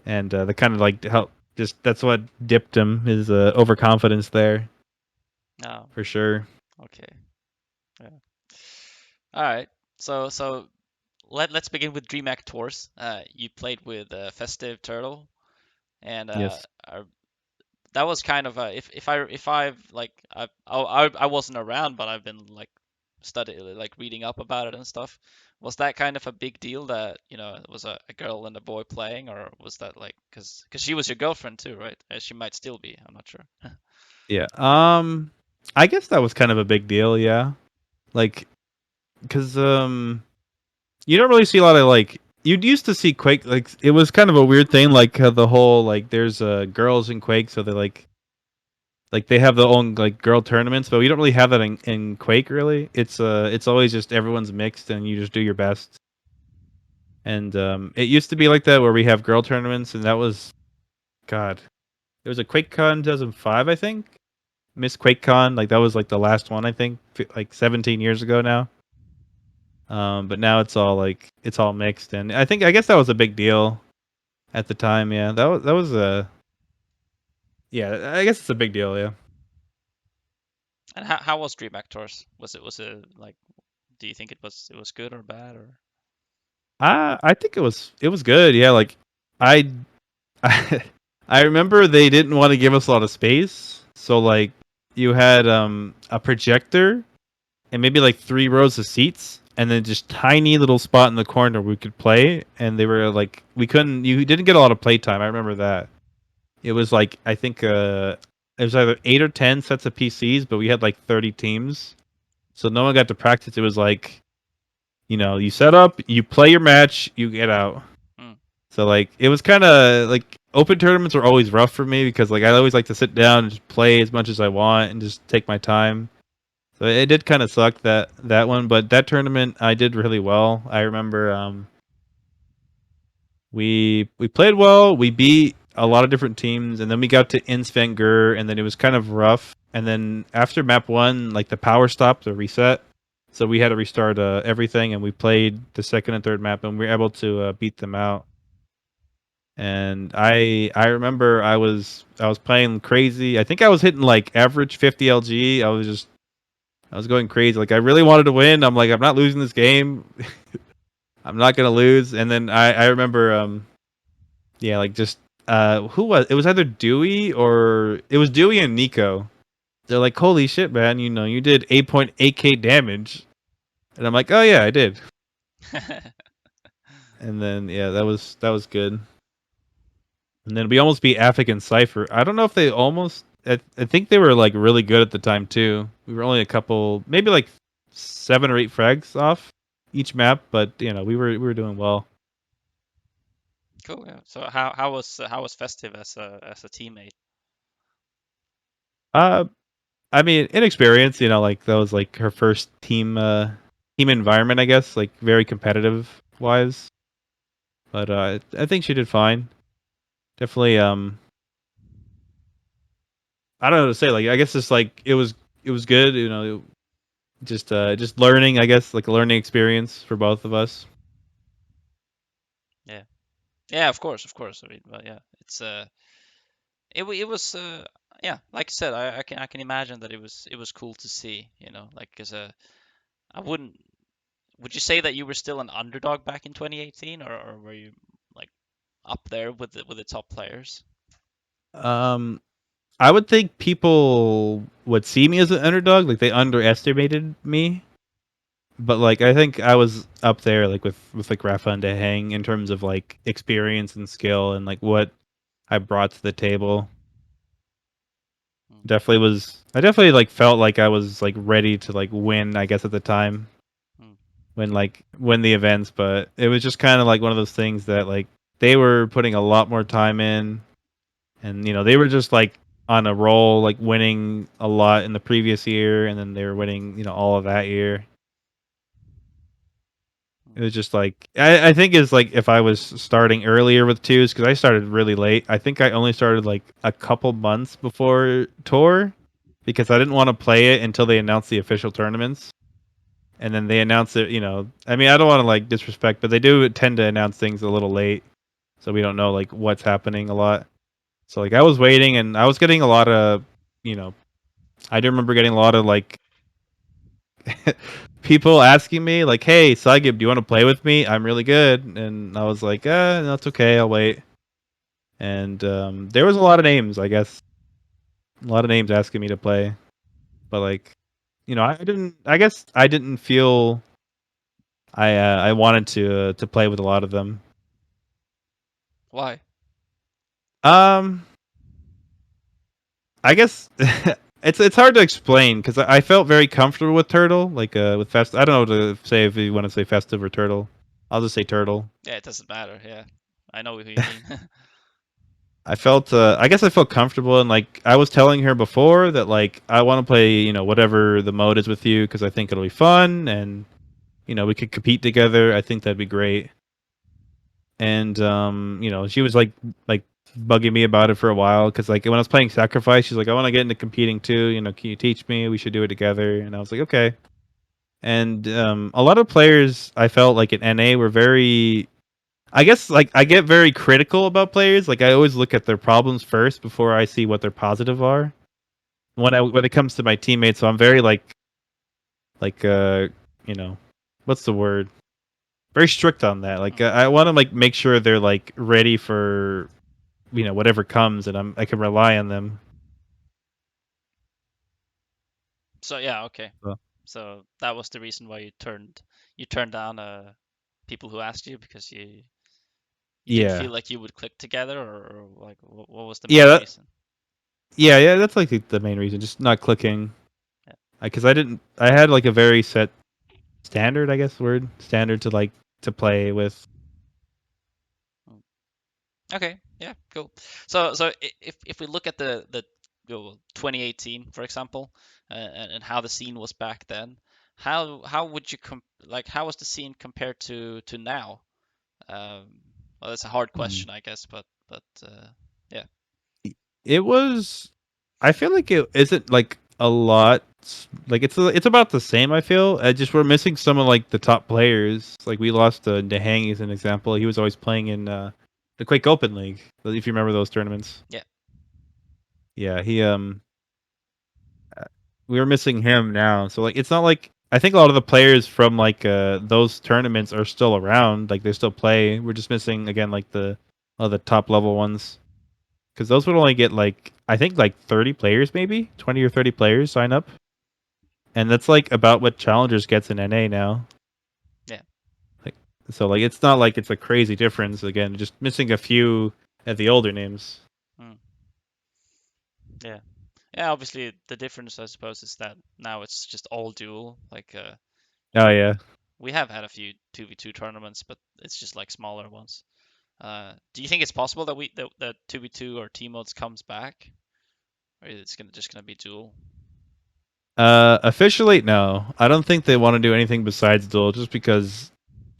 and that kind of like helped. Just that's what dipped him his overconfidence there No. for sure. Okay. Yeah. All right. So let's begin with DreamHack Tours. You played with Festive Turtle, and Yes. that was kind of if I've like I wasn't around, but I've been like like reading up about it and stuff. Was that kind of a big deal that it was a girl and a boy playing, or was that like because she was your girlfriend too, right? She might still be. I'm not sure. Yeah. I guess that was kind of a big deal. Yeah. Like, cause you don't really see a lot of like you'd used to see Quake like it was kind of a weird thing like the whole like there's girls in Quake so they like they have their own like girl tournaments but we don't really have that in Quake really. It's always just everyone's mixed and you just do your best. And it used to be like that where we have girl tournaments and that was God. It was a QuakeCon 2005 I think. Miss QuakeCon like that was like the last one I think like 17 years ago now. But now it's all mixed, and I guess that was a big deal at the time. Yeah, that was a yeah. I guess it's a big deal. Yeah. And how was DreamHack Tours? Was it like? Do you think it was good or bad or? I think it was good. Yeah, like I I, I remember they didn't want to give us a lot of space, so like you had a projector and maybe like 3 rows of seats. And then just tiny little spot in the corner we could play, and they were like we couldn't. You didn't get a lot of playtime. I remember that. It was like I think it was either 8 or 10 sets of PCs, but we had like 30 teams, so no one got to practice. It was like you set up, you play your match, you get out. Hmm. So like it was kind of like open tournaments are always rough for me because like I always like to sit down and just play as much as I want and just take my time. So it did kind of suck that one, but that tournament I did really well. I remember we played well. We beat a lot of different teams, and then we got to Insvenger, and then it was kind of rough. And then after map one, like the power stopped, the reset, so we had to restart everything, and we played the second and third map, and we were able to beat them out. And I remember I was playing crazy. I think I was hitting like average 50 LG. I was going crazy. Like I really wanted to win. I'm like I'm not losing this game. I'm not gonna lose. And then I remember yeah, like just who was it was either Dewey or it was Dewey and Nico. They're like, "Holy shit, man, you did 8.8k damage." And I'm like, "Oh yeah, I did." And then yeah, that was good. And then we almost beat Afik and Cypher. I don't know if they almost. I think they were like really good at the time too. We were only a couple, maybe like 7 or 8 frags off each map, but we were doing well. Cool. Yeah. So how was Festive as a teammate? Uh, I mean, inexperience. Like that was like her first team environment, I guess. Like very competitive wise, but I think she did fine. Definitely. I don't know what to say. Like I guess it's like it was good. Just learning, I guess, like a learning experience for both of us. Yeah. Yeah. Of course. Of course. I mean, but yeah, it was yeah, like I said, I can imagine that it was cool to see. Like as a I wouldn't. Would you say that you were still an underdog back in 2018, or were you like up there with the top players? Um, I would think people would see me as an underdog, like they underestimated me. But like I think I was up there, like with like Rafa and Hang in terms of like experience and skill and like what I brought to the table. Mm, Definitely was. I definitely like felt like I was like ready to like win. I guess at the time mm, when like win the events, but it was just kind of like one of those things that like they were putting a lot more time in, and they were just like on a roll, like winning a lot in the previous year, and then they were winning all of that year. It mm, was just like I think it's like if I was starting earlier with twos because I started really late. I think I only started like a couple months before tour because I didn't want to play it until they announced the official tournaments. And then they announce it. I mean, I don't want to like disrespect, but they do tend to announce things a little late, so we don't know like what's happening a lot. So like I was waiting, and I was getting a lot of, you know, I do remember getting a lot of like people asking me like, "Hey, psygib, do you want to play with me? I'm really good." And I was like, no, it's okay. I'll wait." And there was a lot of names, I guess, a lot of names asking me to play, but like, I didn't. I guess I didn't feel I wanted to play with a lot of them. Why? Um, I guess it's hard to explain because I felt very comfortable with Turtle, like with Fest. I don't know what to say if you want to say Festive or Turtle. I'll just say Turtle. Yeah, it doesn't matter. Yeah, I know who you mean. I guess I felt comfortable, and like I was telling her before that like I want to play, whatever the mode is with you because I think it'll be fun, and we could compete together. I think that'd be great. And she was like bugging me about it for a while because like when I was playing Sacrifice, she's like, I want to get into competing too. Can you teach me? We should do it together. And I was like, okay. And a lot of players I felt like at NA were very. I guess like I get very critical about players. Like I always look at their problems first before I see what their positive are. When it comes to my teammates, so I'm very like you know what's the word? Very strict on that. Like Mm. I want to like make sure they're like ready for whatever comes, and I can rely on them. So yeah, okay. So, So that was the reason why you turned down people who asked you because you didn't yeah, feel like you would click together, or like what was the yeah, main reason? yeah. That's like the main reason, just not clicking. Yeah. Because I didn't. I had like a very set standard, I guess word standard to like to play with. Mm. Okay, yeah, cool. So if we look at the 2018, for example, and how the scene was back then, how would you like how was the scene compared to now? Um, well, that's a hard Hmm. question, I guess, but yeah. It was. I feel like it isn't like a lot. Like it's about the same. I feel. I just we're missing some of like the top players. Like we lost Dehang as an example. He was always playing in the Quake Open League. If you remember those tournaments. Yeah. Yeah, we were missing him now. So like it's not like I think a lot of the players from like those tournaments are still around. Like they still play. We're just missing again like the top level ones. Because those would only get like I think like 30 players, maybe 20 or 30 players sign up, and that's like about what Challengers gets in NA now. Yeah. So like it's not like it's a crazy difference. Again, just missing a few at the older names. Mm, yeah. Yeah, obviously the difference I suppose is that now it's just all dual. Like Oh yeah. we have had a few 2v2 tournaments, but it's just like smaller ones. Do you think it's possible that that 2v2 or team modes comes back, or it's gonna just gonna be dual? Officially, no. I don't think they want to do anything besides duel, just because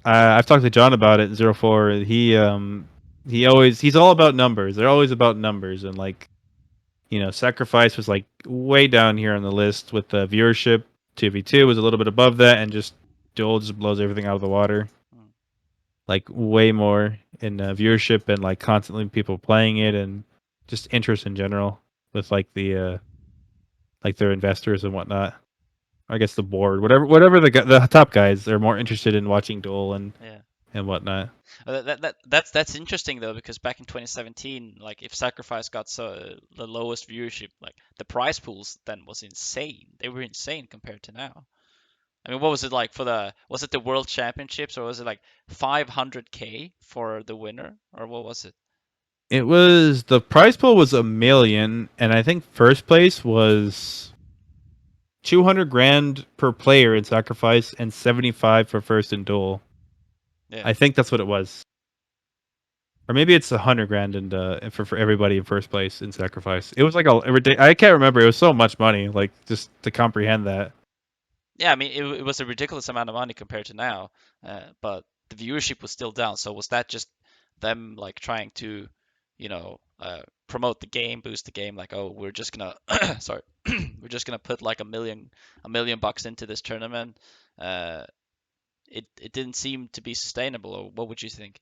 I've talked to John about it. 04. He's all about numbers. They're always about numbers, and like sacrifice was like way down here on the list with the viewership. 2v2 was a little bit above that, and just duel just blows everything out of the water. Mm, Like way more in viewership and like constantly people playing it and just interest in general with like their investors and whatnot. I guess the board, whatever the top guys are more interested in watching duel yeah. and whatnot. That's interesting though, because back in 2017, like if Sacrifice got the lowest viewership, like the prize pools then was insane. They were insane compared to now. I mean, what was it like for was it the World Championships, or was it like 500K for the winner, or what was it? It was the prize pool was 1 million, and I think first place was 200 grand per player in sacrifice and 75 for first in duel. Yeah. I think that's what it was. Or maybe it's 100 grand and for everybody in first place in sacrifice. It was like I can't remember. It was so much money, like just to comprehend that. Yeah, I mean, it was a ridiculous amount of money compared to now, but the viewership was still down. So was that just them like trying to, promote the game, boost the game? Like, oh, we're just gonna, sorry, we're just gonna put like a million bucks into this tournament. Uh, it didn't seem to be sustainable, or what would you think?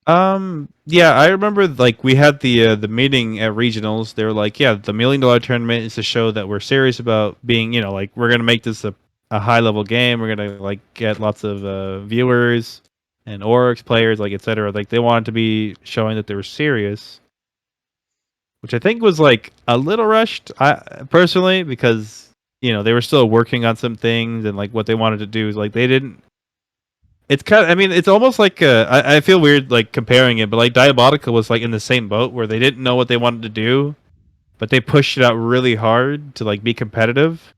Yeah, I remember like we had the meeting at regionals. They were like, yeah, the $1 million tournament is to show that we're serious about being, like we're gonna make this a high level game. We're gonna like get lots of viewers and orgs players, like etc. Like they wanted to be showing that they were serious, which I think was like a little rushed. I personally because they were still working on some things and like what they wanted to do is like they didn't it's kind of, I mean, it's almost like I feel weird like comparing it, but like Diabotica was like in the same boat where they didn't know what they wanted to do, but they pushed it out really hard to like be competitive.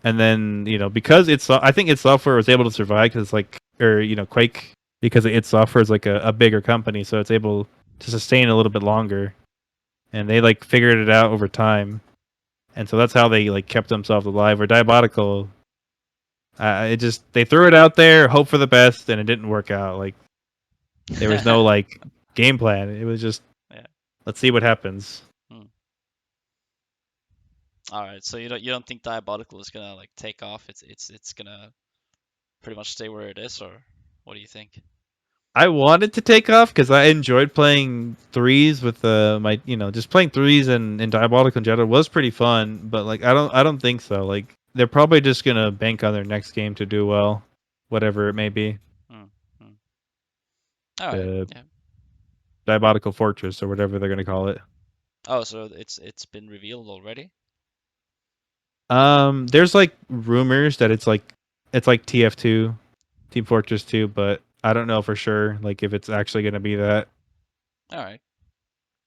And then because I think its software was able to survive because like or Quake because its software is like a bigger company, so it's able to sustain a little bit longer. And they like figured it out over time, and so that's how they like kept themselves alive. Where Diabolical, it just they threw it out there, hope for the best, and it didn't work out. Like there was no like game plan. It was just Yeah. let's see what happens. Hmm. All right. So you don't think Diabolical is gonna like take off? It's gonna pretty much stay where it is, or what do you think? I wanted to take off because I enjoyed playing threes with my just playing threes and Diabolical in general was pretty fun. But like I don't think so. Like they're probably just gonna bank on their next game to do well, whatever it may be. Hmm. Hmm. All right. The Yeah. Diabolical Fortress or whatever they're gonna call it. Oh, so it's been revealed already? There's like rumors that it's like TF2, Team Fortress 2, but I don't know for sure like if it's actually gonna be that. All right.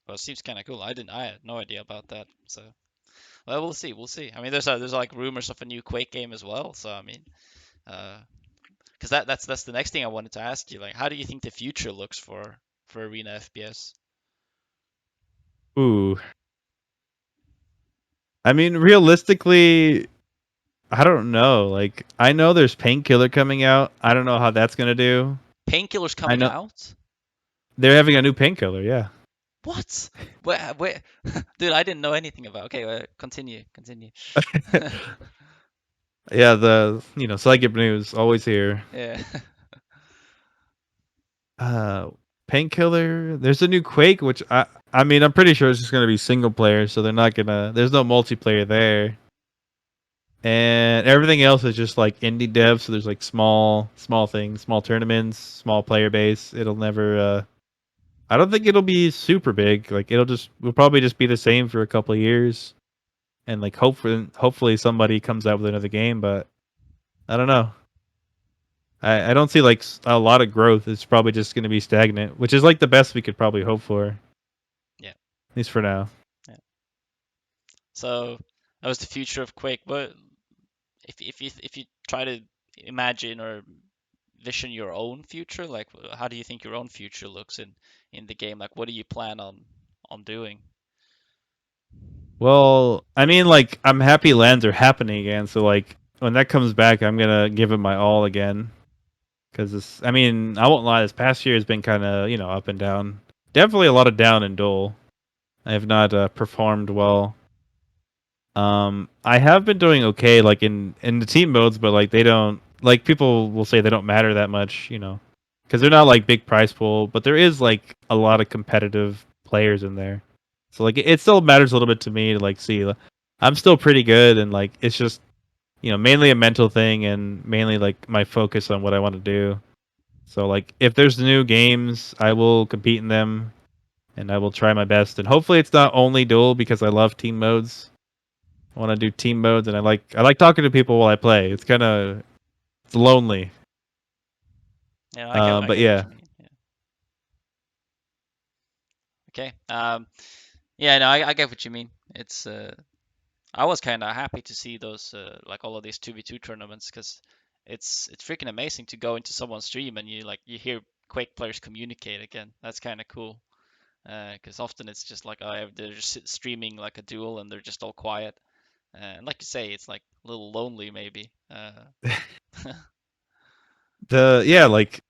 Well, it seems kind of cool. I had no idea about that. So, well, we'll see. We'll see. I mean, there's like rumors of a new Quake game as well. So, I mean, because that's the next thing I wanted to ask you. Like, how do you think the future looks for Arena FPS? Ooh, I mean realistically, I don't know. Like I know there's Painkiller coming out. I don't know how that's gonna do. Painkiller's I coming know out? they're having a new Painkiller. Yeah. What? Where? Dude, I didn't know anything about. Okay, continue, continue. Yeah. The psygib news always here. Yeah. Uh, Painkiller. There's a new Quake, which I mean I'm pretty sure it's just gonna be single player, so they're not gonna. There's no multiplayer there. And everything else is just like indie dev, so there's like small things, small tournaments, small player base. It'll never I don't think it'll be super big. Like will probably just be the same for a couple of years, and like hopefully somebody comes out with another game. But I don't know. I don't see like a lot of growth. It's probably just going to be stagnant, which is like the best we could probably hope for, at Yeah, least for now. yeah. So that was the future of Quake. But if you try to imagine or vision your own future, like how do you think your own future looks in the game? Like what do you plan on doing? Well, I mean, like I'm happy lands are happening again, so like when that comes back, I'm gonna give it my all again. Because this, I mean, I won't lie, this past year has been kind of up and down. Definitely a lot of down in Dole. I have not performed well. I have been doing okay, like in the team modes, but like they don't like people will say they don't matter that much, because they're not like big prize pool, but there is like a lot of competitive players in there, so like it still matters a little bit to me to like see. I'm still pretty good, and like it's just mainly a mental thing, and mainly like my focus on what I want to do. So like if there's new games, I will compete in them, and I will try my best, and hopefully it's not only duel because I love team modes. I want to do team modes, and I like talking to people while I play. It's lonely. Yeah, I But get what yeah, you mean. Yeah. Okay. Yeah, no, I get what you mean. It's I was kind of happy to see those like all of these 2v2 tournaments because it's freaking amazing to go into someone's stream and you hear Quake players communicate again. That's kind of cool. Because often it's just like they're just streaming like a duel and they're just all quiet. And like you say, it's like a little lonely maybe. like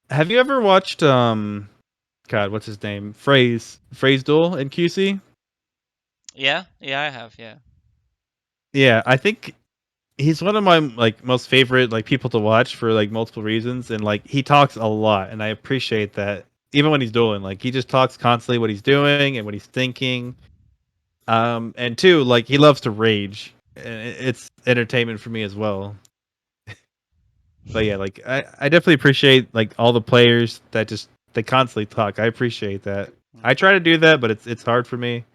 have you ever watched God, what's his name? Phrase Duel in QC? Yeah, yeah, I have, yeah. Yeah, I think he's one of my like most favorite like people to watch for like multiple reasons, and like he talks a lot, and I appreciate that. Even when he's dueling, like he just talks constantly what he's doing and what he's thinking. And two, like he loves to rage. And it's entertainment for me as well. But yeah, like I definitely appreciate like all the players that just they constantly talk. I appreciate that. I Mm, try to do that, but it's hard for me.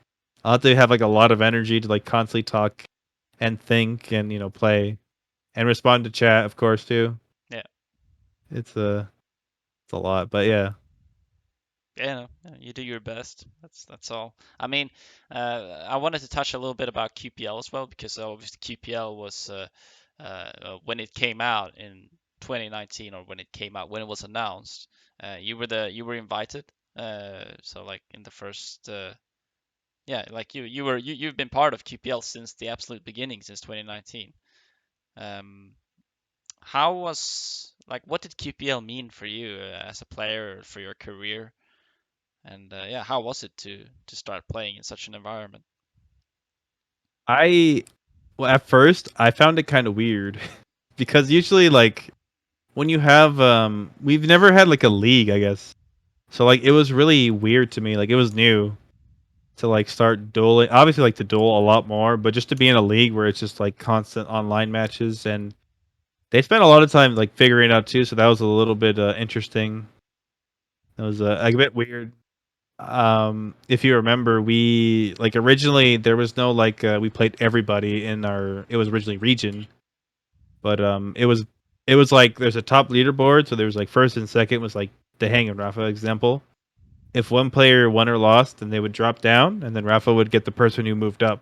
I'll have to have like a lot of energy to like constantly talk and think and play and respond to chat, of course, too. yeah. It's a lot, but yeah. Yeah, no, no, you do your best. That's all. I mean, I wanted to touch a little bit about QPL as well because obviously QPL was when it came out in 2019 or when it came out when it was announced. You were invited. So like in the first yeah, like you've been part of QPL since the absolute beginning since 2019. Um, how was like what did QPL mean for you as a player for your career? And yeah, how was it to start playing in such an environment? I Well, at first I found it kind of weird because usually like when you have we've never had like a league, I guess. So like it was really weird to me. Like it was new to like start dueling. Obviously like to duel a lot more, but just to be in a league where it's just like constant online matches, and they spent a lot of time like figuring it out too, so that was a little bit interesting. It was a bit weird. If you remember, we like originally there was no like we played everybody in our it was originally region, but it was like there's a top leaderboard, so there was like first and second was like the Hang and Rafa example. If one player won or lost, then they would drop down, and then Rafa would get the person who moved up.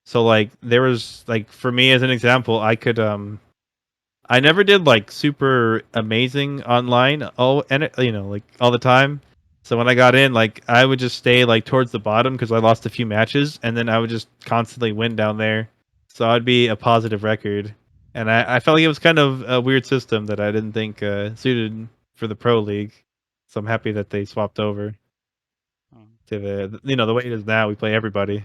So like there was like for me as an example, I never did like super amazing online all and like all the time. So when I got in, like I would just stay like towards the bottom because I lost a few matches, and then I would just constantly win down there. So I'd be a positive record, and I felt like it was kind of a weird system that I didn't think suited for the pro league. So I'm happy that they swapped over Mm. to the way it is now. We play everybody.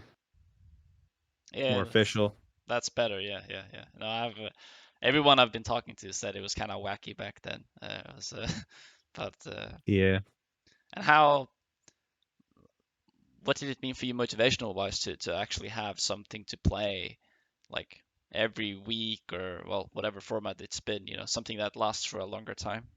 It's more Yeah, official. that's better. Yeah, yeah, yeah. No, everyone I've been talking to said it was kind of wacky back then. It was, but Yeah. and what did it mean for you motivational wise to actually have something to play like every week or well whatever format it's been, something that lasts for a longer time?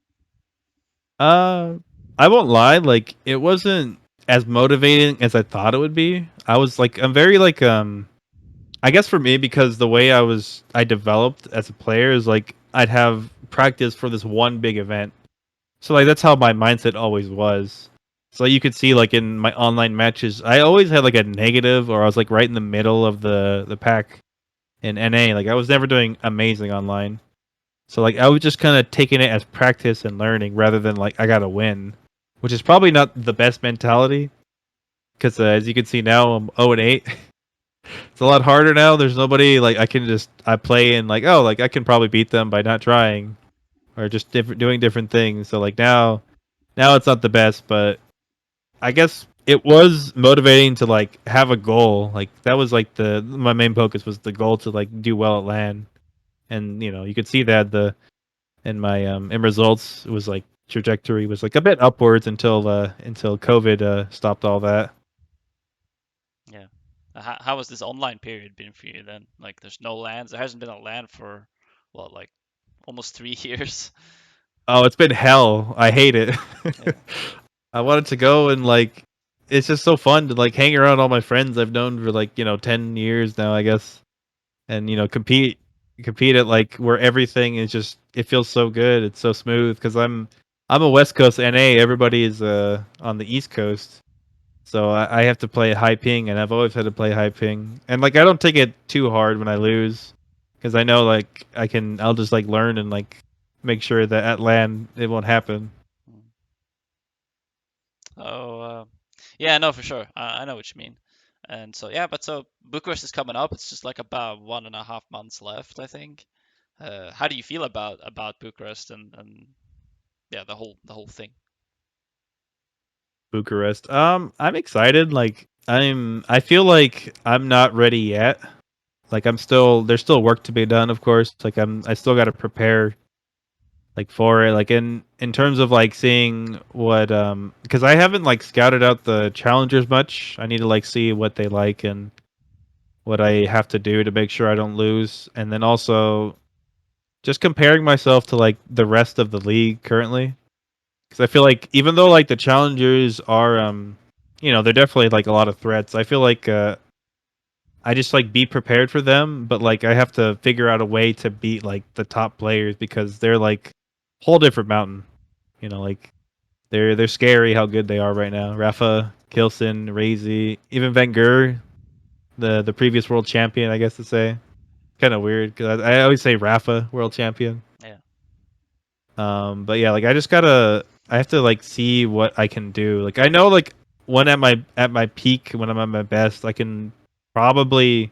Uh, I won't lie. Like, it wasn't as motivating as I thought it would be. I'm very like, I guess for me because the way I developed as a player is like I'd have practice for this one big event. So like that's how my mindset always was. So you could see like in my online matches, I always had like a negative, or I was like right in the middle of the pack in NA. Like I was never doing amazing online. So like I was just kind of taking it as practice and learning rather than like I gotta win, which is probably not the best mentality. Because as you can see now, I'm 0-8. It's a lot harder now. There's nobody like I play and like, oh, like I can probably beat them by not trying or just doing different things. So like now it's not the best, but I guess it was motivating to like have a goal. Like that was like the my main focus was the goal to like do well at LAN, and you could see that the in my in results it was like trajectory was like a bit upwards until COVID stopped all that. Yeah. How has this online period been for you then? Like, there's no lands. There hasn't been a land for, what, like almost 3 years? Oh, it's been hell. I hate it. Yeah. I wanted to go and like it's just so fun to like hang around all my friends I've known for like 10 years now, I guess, and compete at like where everything is just it feels so good. It's so smooth because I'm a West Coast NA. Everybody is on the East Coast, so I have to play high ping, and I've always had to play high ping. And like I don't take it too hard when I lose because I know like I'll just like learn and like make sure that at LAN it won't happen. Mm. Oh, yeah, no, for sure. I know what you mean. And so, yeah, but so Bucharest is coming up. It's just like about 1.5 months left, I think. How do you feel about Bucharest and yeah, the whole thing? Bucharest. I'm excited. Like I feel like I'm not ready yet. Like there's still work to be done, of course. Like I still got to prepare like for it. Like in terms of like seeing what because I haven't like scouted out the challengers much. I need to like see what they like and what I have to do to make sure I don't lose. And then also just comparing myself to like the rest of the league currently. Because I feel like even though like the challengers are they're definitely like a lot of threats. I feel like I just like be prepared for them, but like I have to figure out a way to beat like the top players because they're like whole different mountain. Like they're scary how good they are right now. Rafa, Kilson, Razy, even Van Gur, the previous world champion, I guess to say. Kind of weird because I always say Rafa world champion. Yeah. But yeah, like I have to like see what I can do. Like I know like when at my peak, when I'm at my best, I can probably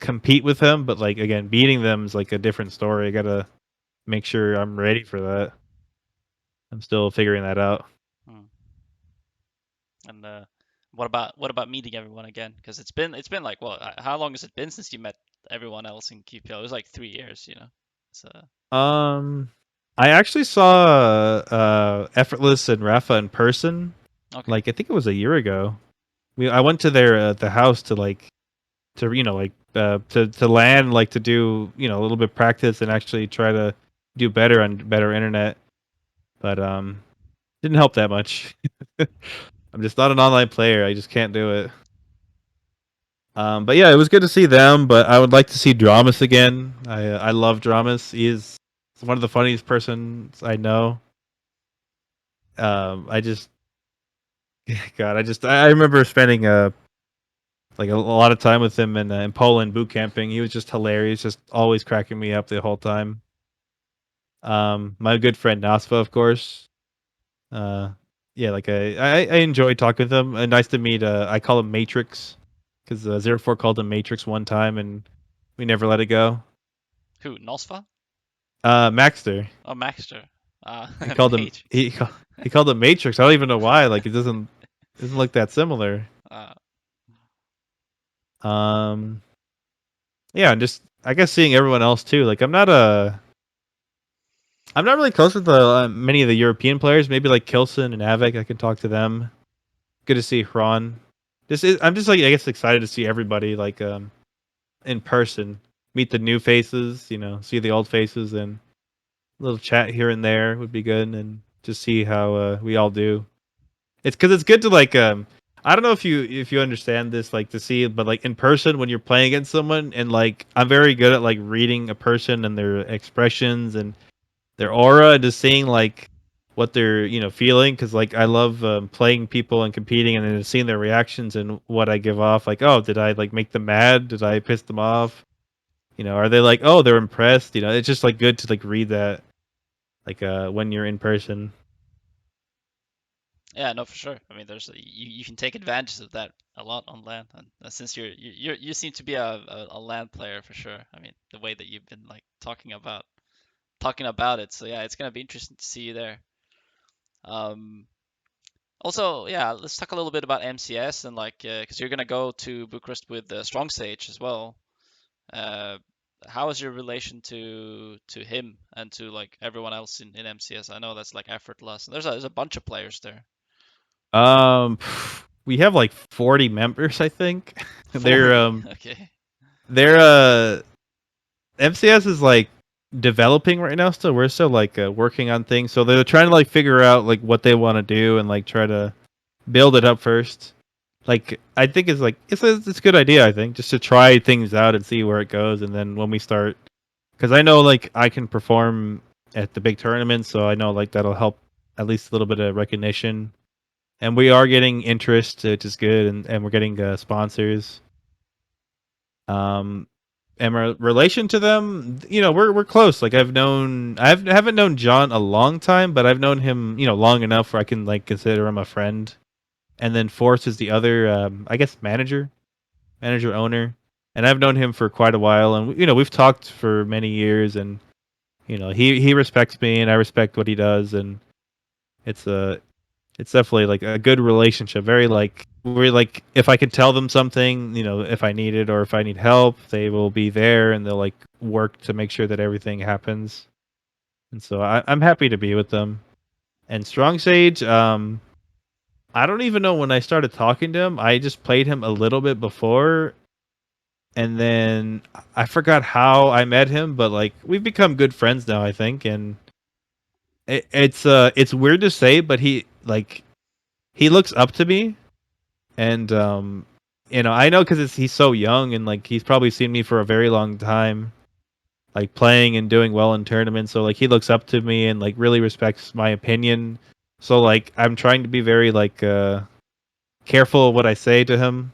compete with him, but like again, beating them is like a different story. I gotta make sure I'm ready for that. I'm still figuring that out. Mm. And what about meeting everyone again? Because it's been like what? How long has it been since you met everyone else in QPL? It was like 3 years, you know. So Um, I actually saw Effortless and Rafa in person. okay. Like I think it was a year ago. I went to their the house to like to like to land like to do a little bit of practice and actually try to do better on better internet, but didn't help that much. I'm just not an online player. I just can't do it. But yeah, it was good to see them. But I would like to see Dramas again. I love Dramas. He's one of the funniest persons I know. I just God, I remember spending like a lot of time with him in Poland boot camping. He was just hilarious, just always cracking me up the whole time. My good friend Nasfa, of course. Uh, yeah, like I enjoy talking with him. Nice to meet. I call him Matrix because 04 called him Matrix one time, and we never let it go. Who? Nosfa? Maxter. Oh, Maxter. He called him Mage. he called him Matrix. I don't even know why. Like it doesn't look that similar. Uh, Um, yeah, and just I guess seeing everyone else too. Like I'm not really close with many of the European players. Maybe like Kilson and Avik. I can talk to them. Good to see Hron. I'm just like I guess excited to see everybody like in person. Meet the new faces. See the old faces and a little chat here and there would be good, and just see how we all do. It's because it's good to like I don't know if you understand this like to see, but like in person when you're playing against someone and like I'm very good at like reading a person and their expressions and their aura and just seeing like what they're feeling, because like I love playing people and competing and then seeing their reactions and what I give off. Like, oh, did I like make them mad? Did I piss them off? Are they like, oh, they're impressed? It's just like good to like read that, like when you're in person. Yeah, no, for sure. I mean, you can take advantage of that a lot on LAN, and since you seem to be a LAN player for sure. I mean, the way that you've been like talking about it. So yeah, it's gonna be interesting to see you there. Um, Also, yeah, let's talk a little bit about MCS and like because you're gonna go to Bucharest with Strong Sage as well. Uh, how is your relation to him and to like everyone else in MCS? I know that's like effortless. There's a bunch of players there. Um, we have like 40 members, I think. they're 40. um Okay. they're MCS is like developing right now still. We're still like working on things. So they're trying to like figure out like what they want to do and like try to build it up first. Like I think it's like it's a good idea, I think, just to try things out and see where it goes, and then when we start, cuz I know like I can perform at the big tournaments, so I know like that'll help at least a little bit of recognition. And we are getting interest, which is good, and we're getting sponsors. Um, and relation to them, we're close. Like I haven't known John a long time, but I've known him, long enough where I can like consider him a friend. And then Force is the other, I guess, manager owner, and I've known him for quite a while, and we've talked for many years, and he respects me, and I respect what he does, and it's a it's definitely like a good relationship. Very like we're like if I can tell them something, if I need it or if I need help, they will be there and they'll like work to make sure that everything happens. And so I'm happy to be with them. And Strong Sage, I don't even know when I started talking to him. I just played him a little bit before, and then I forgot how I met him, but like we've become good friends now, I think. And it's weird to say, but he looks up to me, and I know because he's so young, and like he's probably seen me for a very long time, like playing and doing well in tournaments. So like he looks up to me and like really respects my opinion. So like I'm trying to be very like careful of what I say to him,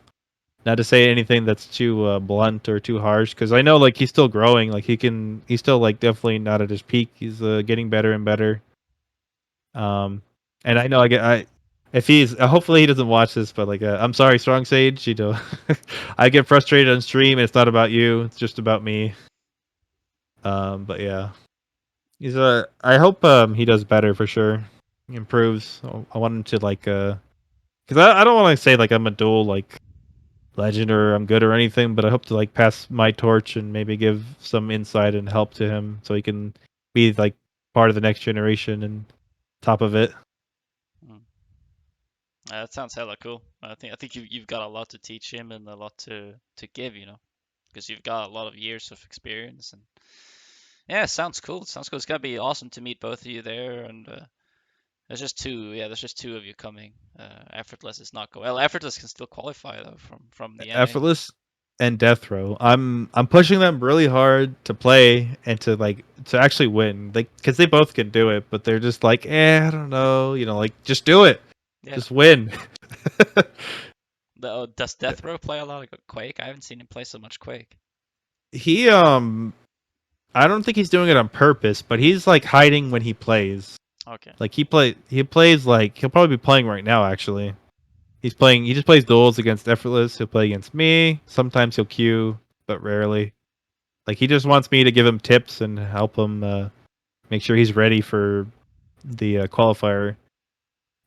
not to say anything that's too blunt or too harsh, because I know like he's still growing. Like he's still like definitely not at his peak. He's getting better and better. Um, and I know I if he's hopefully he doesn't watch this, but like I'm sorry, Strong Sage. I get frustrated on stream. And it's not about you. It's just about me. But yeah, he's I hope he does better for sure. He improves. I want him to like because I don't want to say like I'm a dual like legend or I'm good or anything, but I hope to like pass my torch and maybe give some insight and help to him so he can be like part of the next generation and top of it. Mm. That sounds hella cool. I think you've got a lot to teach him and a lot to give, because you've got a lot of years of experience and yeah, sounds cool. Sounds cool. It's gonna be awesome to meet both of you there and there's just two. Yeah, there's just two of you coming. Effortless is not go. Well, Effortless can still qualify though from the NA. Effortless and Death Row. I'm pushing them really hard to play and to actually win. Like because they both can do it, but they're just like, I don't know. Like just do it, Yeah. just win. Does Death Row play a lot of Quake? I haven't seen him play so much Quake. He I don't think he's doing it on purpose, but he's like hiding when he plays. Okay. Like he plays like he'll probably be playing right now actually. He just plays duels against Effortless, he'll play against me, sometimes he'll queue, but rarely. Like he just wants me to give him tips and help him make sure he's ready for the qualifier.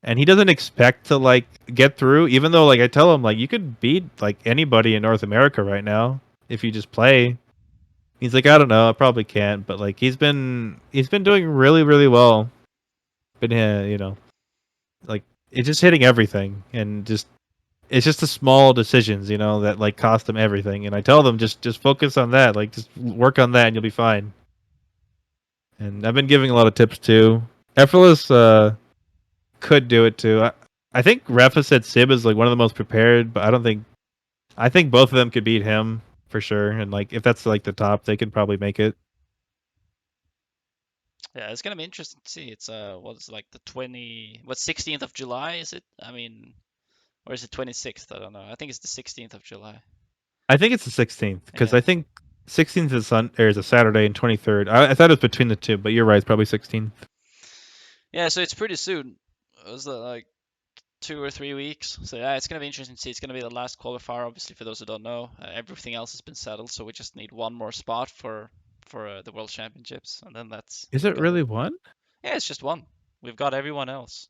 And he doesn't expect to like get through, even though like I tell him like you could beat like anybody in North America right now if you just play. He's like, I don't know, I probably can't, but like he's been doing really really well. Been like it's just hitting everything, and just it's just the small decisions, that like cost him everything. And I tell them just focus on that, like just work on that, and you'll be fine. And I've been giving a lot of tips too. Effortless could do it too. I think Refa said Sib is like one of the most prepared, but I think both of them could beat him for sure. And like if that's like the top, they could probably make it. Yeah, it's gonna be interesting to see. It's what's like the 16th of July is it? I mean, or is it 26th? I don't know. I think it's the 16th of July. I think it's the 16th because Yeah. I think 16th is a Saturday and 23rd. I thought it was between the two, but you're right. It's probably 16th. Yeah, so it's pretty soon. It was like 2 or 3 weeks. So yeah, it's gonna be interesting to see. It's gonna be the last qualifier, obviously, for those who don't know. Everything else has been settled, so we just need one more spot for the World Championships, and then that's Is it gonna. really one? Yeah, it's just one. We've got everyone else.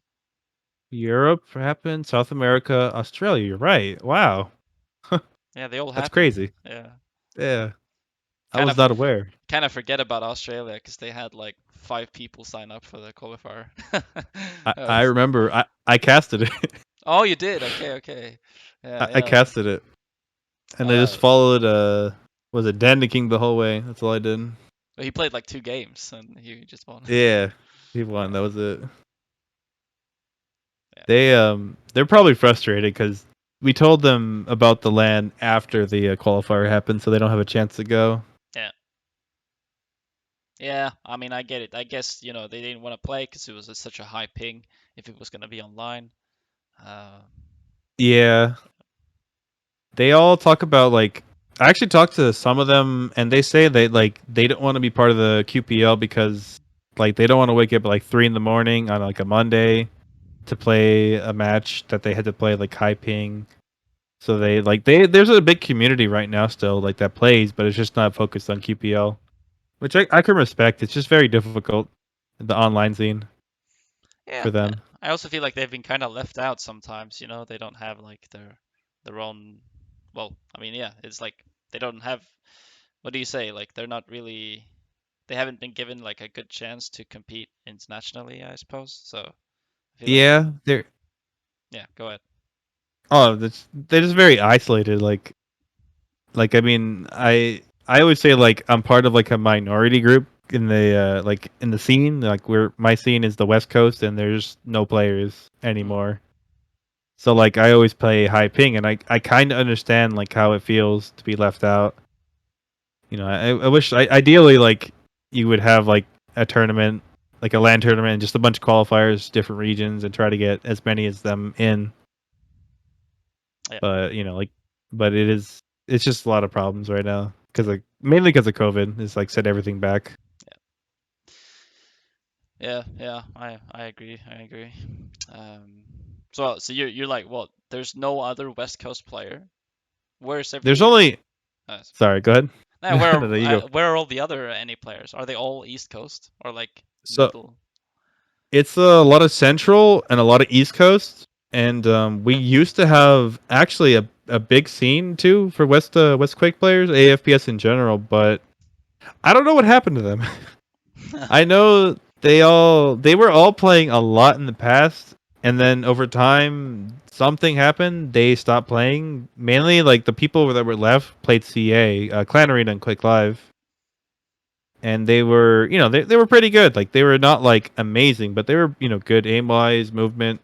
Europe happened, South America, Australia. You're right. Wow, Yeah, they all that's happened. crazy. Yeah, Yeah, I kind was of not aware. kind of forget about Australia because they had like 5 people sign up for the qualifier. I So- remember I casted it. Oh, you did? Okay, okay. Yeah, I yeah. casted it, and I just Uh, followed. Was it Dandy King the whole way? That's all I did. he played like 2 games and he just won. Yeah, he won. Yeah, That was it. yeah, They're probably frustrated because we told them about the LAN after the qualifier happened, so they don't have a chance to go. yeah. Yeah, I mean, I get it. I guess, they didn't want to play because it was such a high ping if it was going to be online. Uh, Yeah, they all talk about like I actually talked to some of them, and they say they don't want to be part of the QPL because like they don't want to wake up at like 3 in the morning on like a Monday to play a match that they had to play like high ping. So they there's a big community right now still like that plays, but it's just not focused on QPL, which I can respect. It's just very difficult the online scene yeah, for them. I also feel like they've been kind of left out sometimes, they don't have like their own, well, I mean, yeah, it's like they don't have, what do you say? Like they're not really, they haven't been given like a good chance to compete internationally, I suppose. So I feel like, Yeah, they're yeah, go ahead. they're just very isolated. Like I mean, I always say like I'm part of like a minority group in the like in the scene. Like where my scene is the West Coast, and there's no players Mm, anymore. So like I always play high ping, and I kind of understand like how it feels to be left out. I wish ideally like you would have like a tournament, like a LAN tournament, and just a bunch of qualifiers, different regions, and try to get as many as them in. yeah, But but it's just a lot of problems right now because mainly because of COVID. It's like set everything back. yeah, yeah. I agree. I agree. Um, so you're like, what? There's no other West Coast player. Where's There's every? only Sorry. sorry, go ahead. Now, No, no, you go. where are all the other NA players? Are they all East Coast or like So middle? it's a lot of Central and a lot of East Coast, and we used to have actually a big scene too for West Quake players, AFPS in general, but I don't know what happened to them. I know they were all playing a lot in the past, and then over time something happened. They stopped playing. Mainly, like the people that were left played CA, Clan Arena, and Quick Live, and they were they were pretty good. Like they were not like amazing, but they were good aim wise, movement.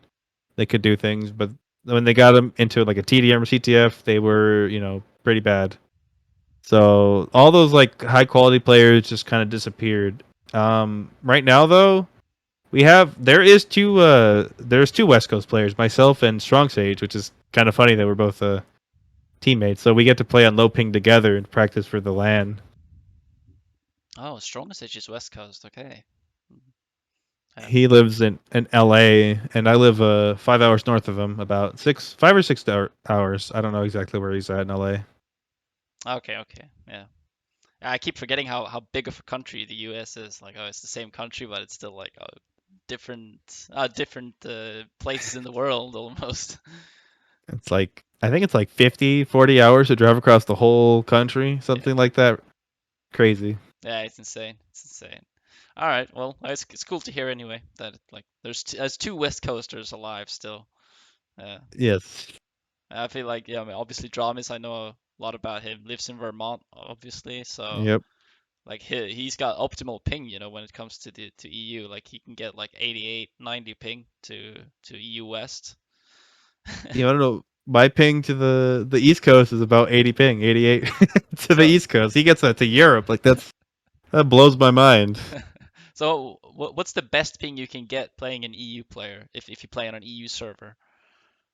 They could do things, but when they got them into like a TDM or CTF, they were pretty bad. So all those like high quality players just kind of disappeared. Right now though, there's two West Coast players, myself and Strong Sage, which is kind of funny that we're both teammates. So we get to play on low ping together and practice for the LAN. Oh, Strong Message is West Coast. Okay. Yeah. He lives in LA, and I live 5 hours north of him, about 5 or 6 hours. I don't know exactly where he's at in LA. Okay. Okay. Yeah. I keep forgetting how big of a country the US is. Like, oh, it's the same country, but it's still like different places in the world almost. It's like I think it's like 50, 40 hours to drive across the whole country, Yeah. something like that. Crazy. Yeah, it's insane. It's insane. All right. Well, it's cool to hear anyway that like there's two West Coasters alive still. Yeah. Yes. I feel like, yeah, I mean, obviously Dramis, I know a lot about him. Lives in Vermont, obviously, so Yep. like he's got optimal ping, when it comes to EU. Like he can get like 88, 90 ping to EU West. I don't know. My ping to the East Coast is about 80 ping, 88 to the So East Coast. He gets that to Europe. Like that blows my mind. So what's the best ping you can get playing an EU player if you play on an EU server?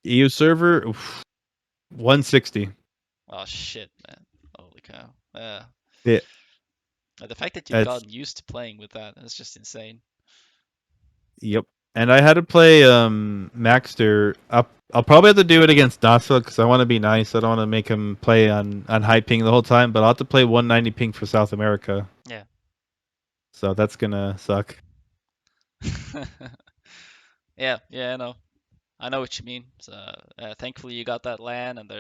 EU server, oof, 160. Oh shit, man. Holy cow. Yeah. Yeah, The fact that you've that's gotten used to playing with that is just insane. yep. And I had to play Maxter. I'll probably have to do it against Nasa because I want to be nice. I don't want to make him play on high ping the whole time. But I'll have to play 190 ping for South America, Yeah. so that's gonna suck. Yeah, yeah, I know what you mean. So, thankfully you got that LAN, and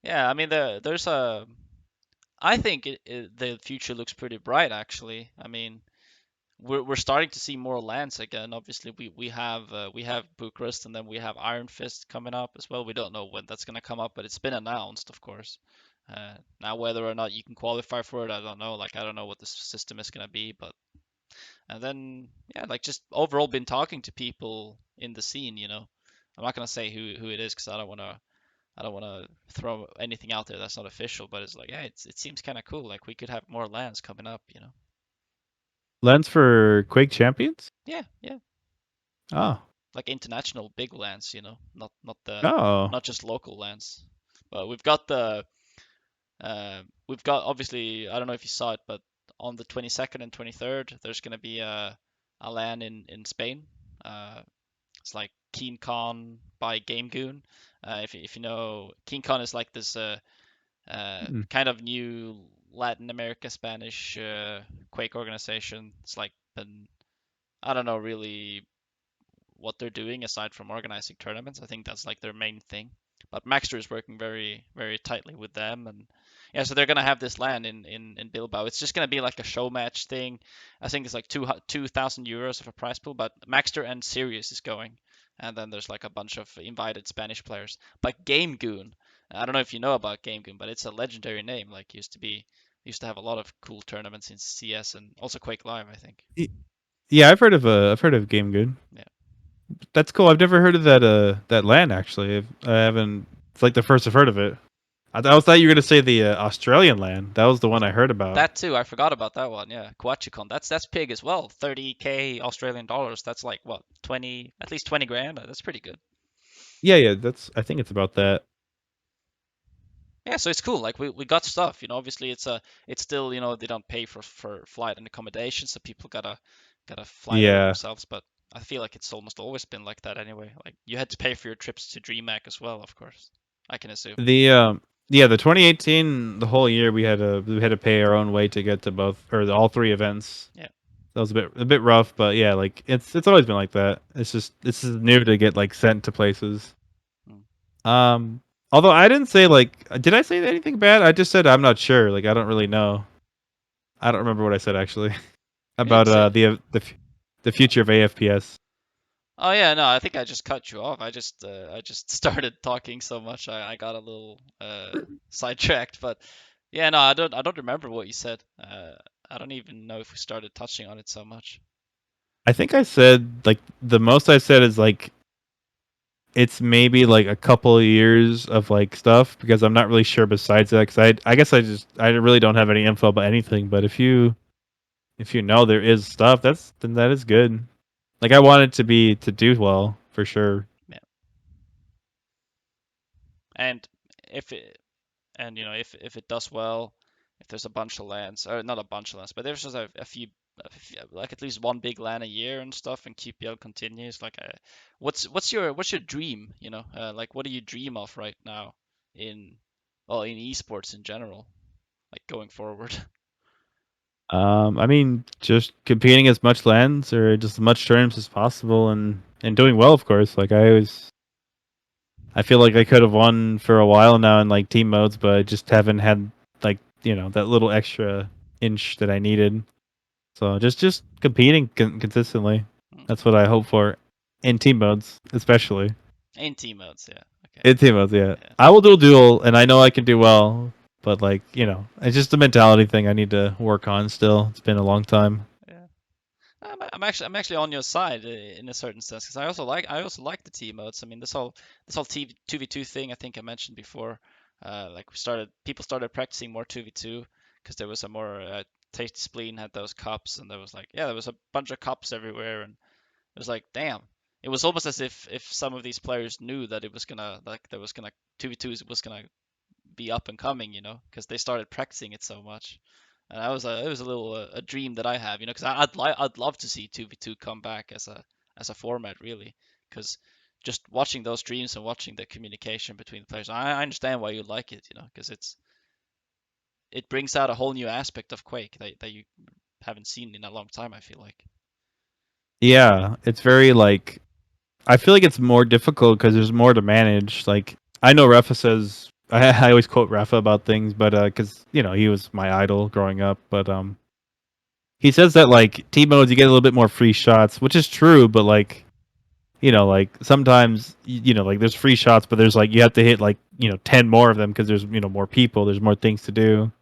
yeah, I mean, there's I think the future looks pretty bright, actually. I mean, we're starting to see more LANs again. Obviously, we have Bucharest, and then we have Iron Fist coming up as well. We don't know when that's gonna come up, but it's been announced, of course. Now, whether or not you can qualify for it, I don't know. Like, I don't know what the system is gonna be, but and then yeah, like just overall been talking to people in the scene. I'm not gonna say who it is because I don't wanna throw anything out there that's not official, but it's like, yeah, it seems kind of cool. Like we could have more lands coming up. Lens for Quake Champions. Yeah, yeah, Oh, like international big lands, oh, not just local lands. But we've got obviously, I don't know if you saw it, but on the 22nd and 23rd, there's gonna be a LAN in Spain. Uh, It's like Keen Con by Game Goon. If you know, Keen Con is like this hmm. kind of new Latin America Spanish Quake organization. It's like been, I don't know really what they're doing aside from organizing tournaments. I think that's like their main thing. But Maxter is working very, very tightly with them, and yeah, so they're gonna have this land in Bilbao. It's just gonna be like a show match thing. I think it's like 2,000 euros of a prize pool, but Maxter and Sirius is going, and then there's like a bunch of invited Spanish players. But Game Goon, I don't know if you know about Game Goon, but it's a legendary name. Like used to have a lot of cool tournaments in CS and also Quake Live, I think. Yeah, I've heard of Game Good. Yeah. That's cool. I've never heard of that land actually. I haven't. It's like the first I've heard of it. I thought you were gonna say the Australian land. That was the one I heard about. That too, I forgot about that one. Yeah, QWC. That's big as well. 30K Australian dollars. That's like what, 20, at least 20 grand. That's pretty good. Yeah, yeah. That's. I think it's about that. Yeah, so it's cool. Like we got stuff. Obviously it's still they don't pay for flight and accommodation, so people gotta fly there Yeah. themselves. But I feel like it's almost always been like that anyway. Like you had to pay for your trips to DreamHack as well, of course. I can assume. The yeah, the 2018, the whole year we had to pay our own way to get to both or all three events. Yeah. That was a bit rough, but yeah, like it's always been like that. It's just this is new to get like sent to places. Mm. Um, although I didn't say like, did I say anything bad? I just said I'm not sure. Like I don't really know. I don't remember what I said actually You didn't about say. the future of AFPS. Oh yeah, no, I think I just cut you off. I just started talking so much I got a little sidetracked. But yeah, no, I don't remember what you said. I don't even know if we started touching on it so much. I think I said like the most I said is like it's maybe like a couple of years of like stuff because I'm not really sure besides that because I guess I really don't have any info about anything. But if you know there is stuff, then that is good. Like I want it to be to do well for sure. Yeah. And if it if it does well, if there's a bunch of lands, or not a bunch of lands, but there's just like at least one big land a year and stuff, and QPL continues. Like, what's your dream? Like what do you dream of right now in in esports in general, like going forward? I mean, just competing as much lands or just as much tournaments as possible and doing well, of course. Like I feel like I could have won for a while now in like team modes, but I just haven't had like that little extra inch that I needed. So just competing consistently. Mm. That's what I hope for in team modes, especially In team modes, yeah. Okay. in team modes. Yeah, Yeah. I will do a duel, and I know I can do well, but like it's just a mentality thing I need to work on. Still, it's been a long time. Yeah. I'm actually on your side in a certain sense because I also like the team modes. I mean this whole 2v2 thing I think I mentioned before. Like people started practicing more 2v2 because there was a more Tasty Spleen had those cups, and there was like, yeah, there was a bunch of cups everywhere, and it was like, damn. It was almost as if some of these players knew that it was gonna like there was gonna 2v2 was gonna be up and coming, because they started practicing it so much. And I was it was a little a dream that I have, because I'd love to see 2v2 come back as a format really, because just watching those streams and watching the communication between the players, I understand why you like it, because it brings out a whole new aspect of Quake that you haven't seen in a long time, I feel like. Yeah, it's very like I feel like it's more difficult because there's more to manage. Like I know Rafa says I always quote Rafa about things, but because he was my idol growing up, but he says that like team modes you get a little bit more free shots, which is true, but like like sometimes like there's free shots, but there's like you have to hit like 10 more of them because there's more people, there's more things to do.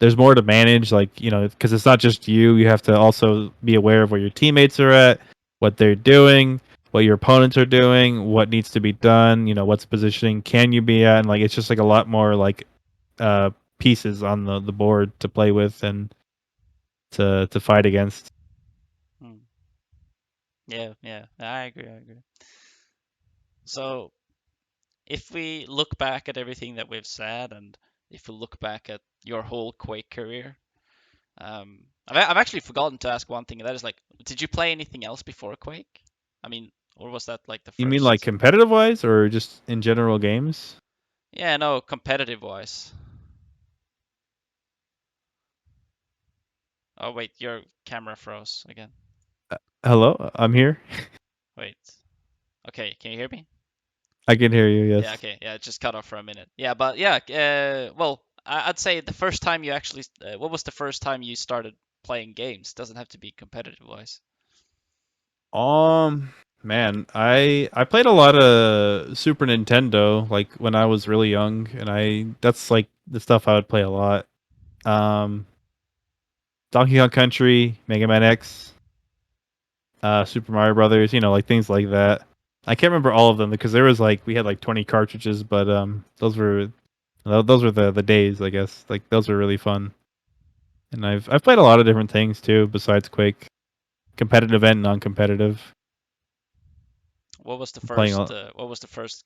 There's more to manage, like because it's not just you. You have to also be aware of where your teammates are at, what they're doing, what your opponents are doing, what needs to be done. What's positioning can you be at, and like it's just like a lot more like uh pieces on the board to play with and to fight against. Hmm. Yeah, yeah, I agree, I agree. So if we look back at everything that we've said, and if we look back at your whole Quake career, I've actually forgotten to ask one thing, and that is like, did you play anything else before Quake? I mean, or was that like the You mean like first? competitive wise or just in general games? Yeah, no, competitive wise. Oh wait, your camera froze again. Hello, I'm here. Wait. Okay, can you hear me? I can hear you. Yeah, Yes. okay. Yeah, it just cut off for a minute. Yeah, but yeah, well, I'd say the first time you actually, what was the first time you started playing games? Doesn't have to be competitive wise. Um, man, I played a lot of Super Nintendo like when I was really young, and I that's like the stuff I would play a lot. Um, Donkey Kong Country, Mega Man X, Super Mario Brothers, like things like that. I can't remember all of them because there was like we had like 20 cartridges, but those were the days, I guess. Like those were really fun. And I've played a lot of different things too besides Quake, competitive and non-competitive. What was the Playing first,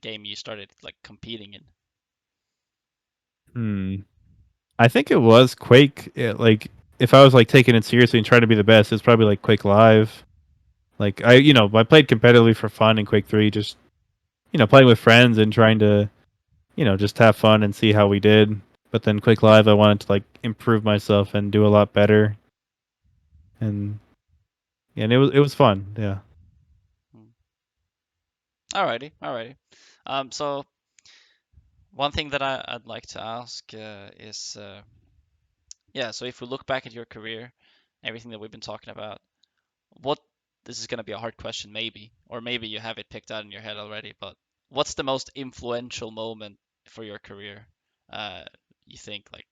game you started like competing in? hmm. I think it was Quake. Like if I was like taking it seriously and trying to be the best, it's probably like Quake Live. Like I played competitively for fun in Quake 3, just playing with friends and trying to just have fun and see how we did. But then Quake Live, I wanted to like improve myself and do a lot better, and it was fun. Yeah. Hmm. Alrighty, alrighty. So one thing that I'd like to ask is, yeah, so if we look back at your career, everything that we've been talking about, what this is going to be a hard question maybe, or maybe you have it picked out in your head already, but what's the most influential moment for your career? Uh, you think like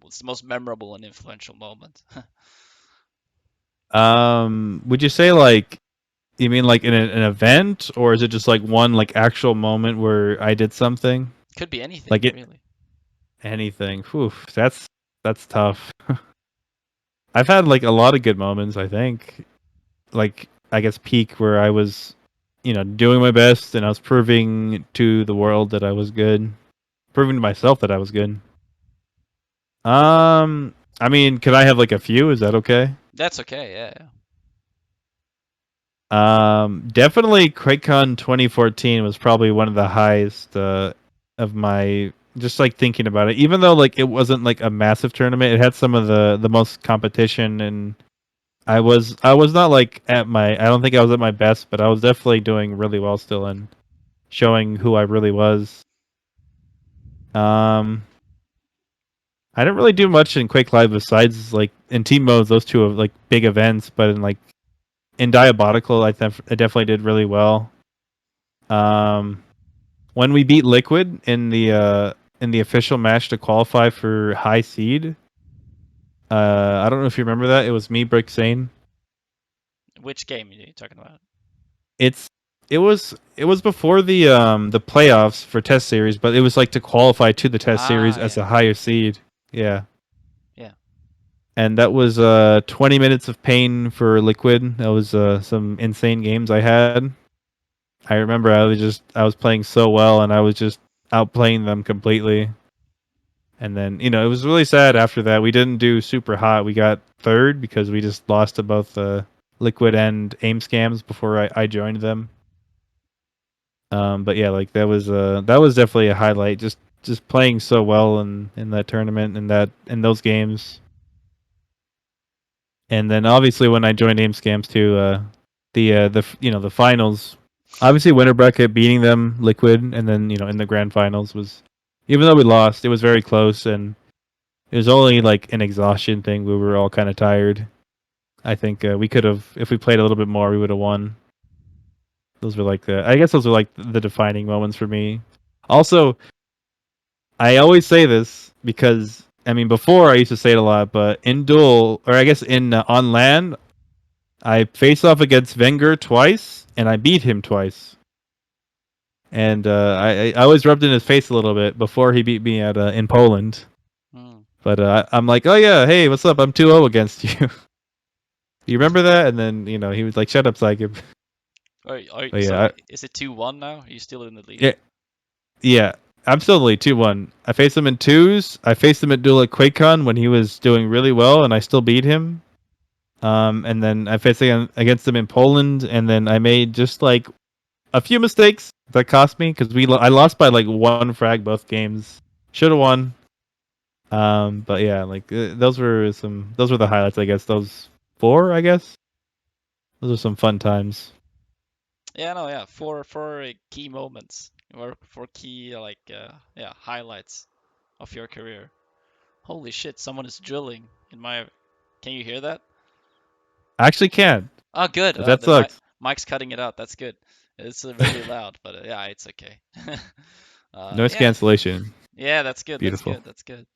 what's the most memorable and influential moment? Would you say like you mean like in an event, or is it just like one like actual moment where I did something? Could be anything, Like it really. anything. Whew, that's tough. I've had like a lot of good moments, I think. Like I guess peak where I was, doing my best and I was proving to the world that I was good, proving to myself that I was good. I mean, could I have like a few? Is that okay? That's okay, yeah, yeah. Definitely QuakeCon 2014 was probably one of the highest of my just like thinking about it. Even though like it wasn't like a massive tournament, it had some of the most competition, and I was not like at my I don't think I was at my best, but I was definitely doing really well still and showing who I really was. Um, I didn't really do much in Quake Live besides like in team modes. Those two are like big events, but in Diabolical, I definitely did really well. Um, when we beat Liquid in the official match to qualify for high seed, I don't know if you remember that. It was me, Brick Sane. Which game are you talking about? It's it was before the playoffs for test series, but it was like to qualify to the test series Ah, as yeah, a okay. higher seed. Yeah. and that was 20 minutes of pain for Liquid. That was some insane games I had. I remember I was playing so well, and I was just outplaying them completely. And then it was really sad after that. We didn't do super hot. We got third because we just lost to both Liquid and Aim Scams before I joined them. But yeah, like that was definitely a highlight. Just playing so well in that tournament and that in those games. And then obviously when I joined Aim Scams too, the finals. Obviously winter bracket beating them Liquid, and then in the grand finals was, even though we lost, it was very close, and it was only like an exhaustion thing. We were all kind of tired. I think we could have, if we played a little bit more, we would have won. I guess those were like the defining moments for me. Also, I always say this because I mean before I used to say it a lot, but in duel, or I guess in on LAN, I faced off against Wenger twice and I beat him twice. And I always rubbed in his face a little bit before he beat me at in Poland. Hmm. But I'm like, oh yeah, hey, what's up? I'm 2-0 against you. Do you remember that? And then he was like, shut up, psygib. But So yeah, is it 2-1 now? Are you still in the lead? yeah, yeah. I'm still in the lead 2-1. I faced him in twos. I faced him at duel at QuakeCon when he was doing really well, and I still beat him. And then I faced against him in Poland, and then I made just like a few mistakes that cost me because I lost by like one frag both games. Should have won. But yeah, like those were the highlights, I guess. Those four, I guess. Those are some fun times. Yeah, no, yeah. For key moments or for key yeah, highlights of your career. Holy shit, someone is drilling in my. Can you hear that? I actually can, Oh, good. but that The mic sucks. mic's cutting it out. That's good. It's really loud, but yeah, it's okay. Noise Yeah, cancellation. yeah, that's good. That's Beautiful. good. That's good.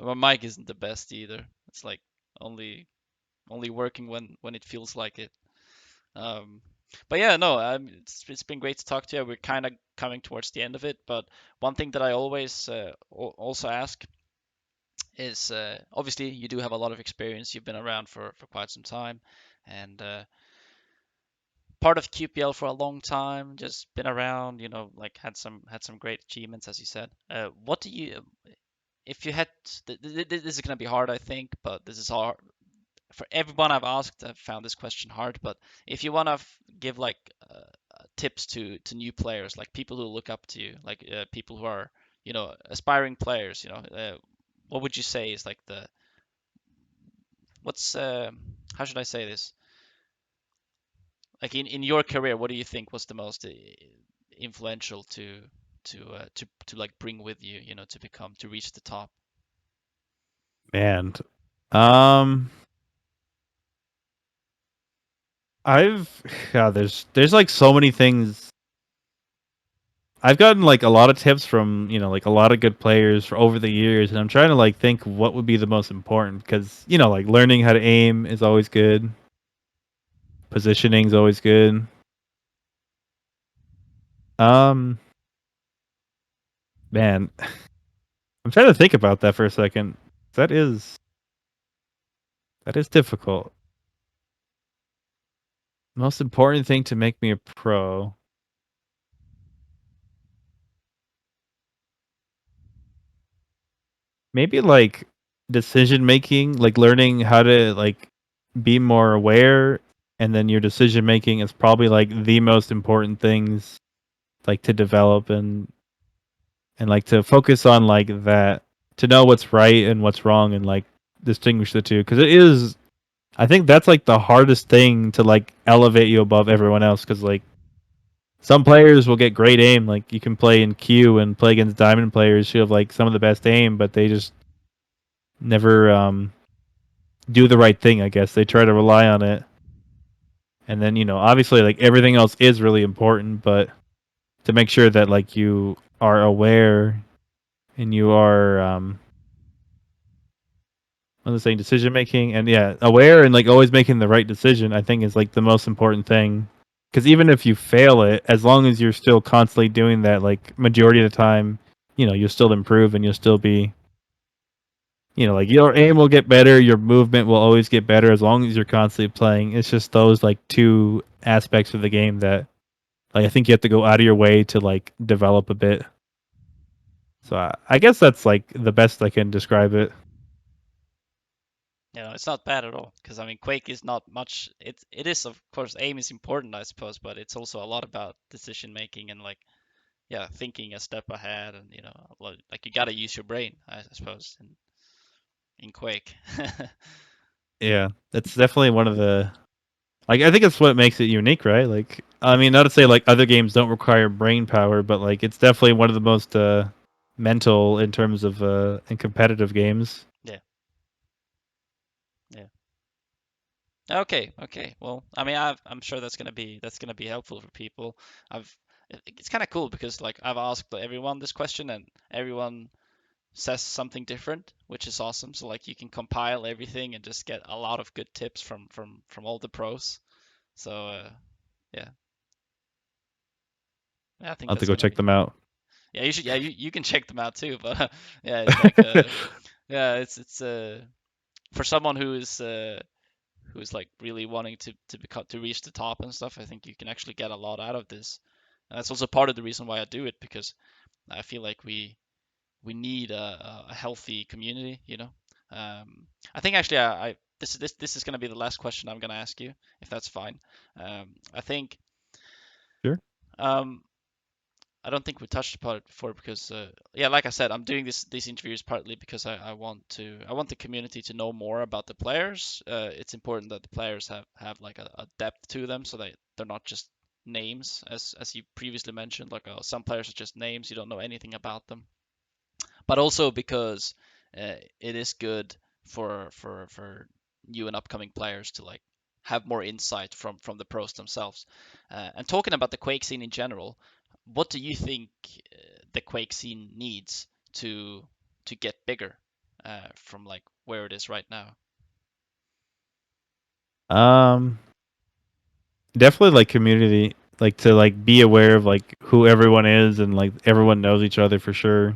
My mic isn't the best either. It's like only only working when it feels like it. Um, but yeah, no, it's been great to talk to you. We're kind of coming towards the end of it, but one thing that I always also ask is obviously you do have a lot of experience. You've been around for quite some time, and part of QPL for a long time. Just been around, like had some great achievements, as you said. What do you, if you had, this is gonna be hard, I think, but this is hard for everyone I've asked. I've found this question hard, but if you want to give like tips to new players, like people who look up to you, like people who are aspiring players, what would you say is like the what's how should I say this? Like in your career, what do you think was the most influential to like bring with you, to reach the top? Man, um, I've yeah. There's like so many things. I've gotten like a lot of tips from like a lot of good players for over the years, and I'm trying to like think what would be the most important because like learning how to aim is always good. Positioning is always good. Um, man, I'm trying to think about that for a second. That is that is difficult. Most important thing to make me a pro. Maybe like decision making, like learning how to like be more aware, and then your decision making is probably like the most important things like to develop, and like to focus on like that, to know what's right and what's wrong, and like distinguish the two, because it is, I think that's like the hardest thing to like elevate you above everyone else, because like some players will get great aim, like you can play in Q and play against diamond players who have like some of the best aim, but they just never do the right thing. I guess they try to rely on it, and then obviously like everything else is really important, but to make sure that like you are aware and you are what was I saying, decision making, and yeah, aware and like always making the right decision, I think is like the most important thing. Because even if you fail it, as long as you're still constantly doing that, like majority of the time, you'll still improve and you'll still be like your aim will get better, your movement will always get better as long as you're constantly playing. It's just those like two aspects of the game that like I think you have to go out of your way to like develop a bit. So I guess that's like the best I can describe it. You know, it's not bad at all because I mean, Quake is not much. It is of course aim is important, I suppose, but it's also a lot about decision making and like yeah, thinking a step ahead and you know, like you gotta use your brain, I suppose, in Quake. Yeah, it's definitely one of the like I think it's what makes it unique, right? Like I mean, not to say like other games don't require brain power, but like it's definitely one of the most mental in terms of in competitive games. Yeah, yeah. Okay, okay. Well, I mean, I'm sure that's gonna be helpful for people. I've it's kind of cool because like I've asked everyone this question and everyone says something different, which is awesome. So like you can compile everything and just get a lot of good tips from all the pros. So yeah, yeah, I think I'll have to that's go gonna check be them out. yeah. You should yeah you can check them out too. But yeah, it's like yeah it's for someone who is like really wanting to become to reach the top and stuff. I think you can actually get a lot out of this. And that's also part of the reason why I do it because I feel like we need a healthy community, you know. I think actually I this is going to be the last question I'm going to ask you, if that's fine. I think Sure. um, I don't think we touched upon it before because yeah, like I said, I'm doing these interviews partly because I want the community to know more about the players. It's important that the players have like a depth to them so that they're not just names as you previously mentioned. Like some players are just names, you don't know anything about them, but also because it is good for new and upcoming players to like have more insight from the pros themselves. And talking about the Quake scene in general, what do you think the Quake scene needs to get bigger from like where it is right now? Um, definitely like community, like to like be aware of like who everyone is and like everyone knows each other for sure.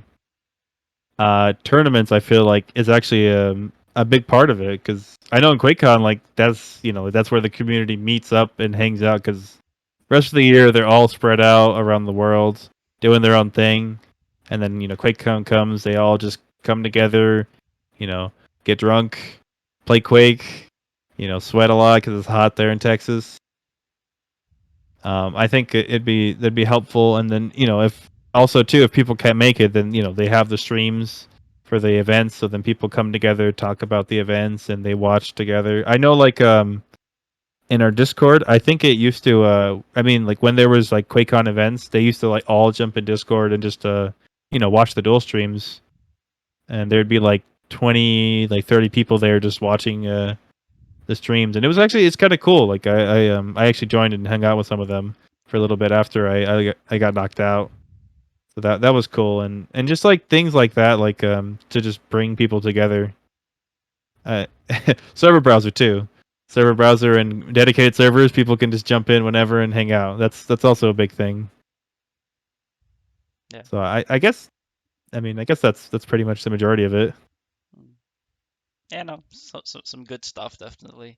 Tournaments I feel like is actually a big part of it because I know in QuakeCon like that's that's where the community meets up and hangs out because rest of the year they're all spread out around the world doing their own thing, and then QuakeCon comes, they all just come together, you know, get drunk, play Quake, sweat a lot because it's hot there in Texas. I think it'd be helpful, and then if also too if people can't make it, then they have the streams for the events, so then people come together, talk about the events, and they watch together. I know, like in our Discord, I think it used to. I mean, like when there was like QuakeCon events, they used to like all jump in Discord and just watch the dual streams, and there'd be like 20, like 30 people there just watching the streams, and it's kind of cool. Like I actually joined and hung out with some of them for a little bit after I got knocked out. So that was cool, and just like things like that, like to just bring people together. Uh, server browser too, server browser and dedicated servers. People can just jump in whenever and hang out. That's also a big thing. Yeah. So I guess I guess that's pretty much the majority of it. Mm. Yeah, no, some good stuff definitely.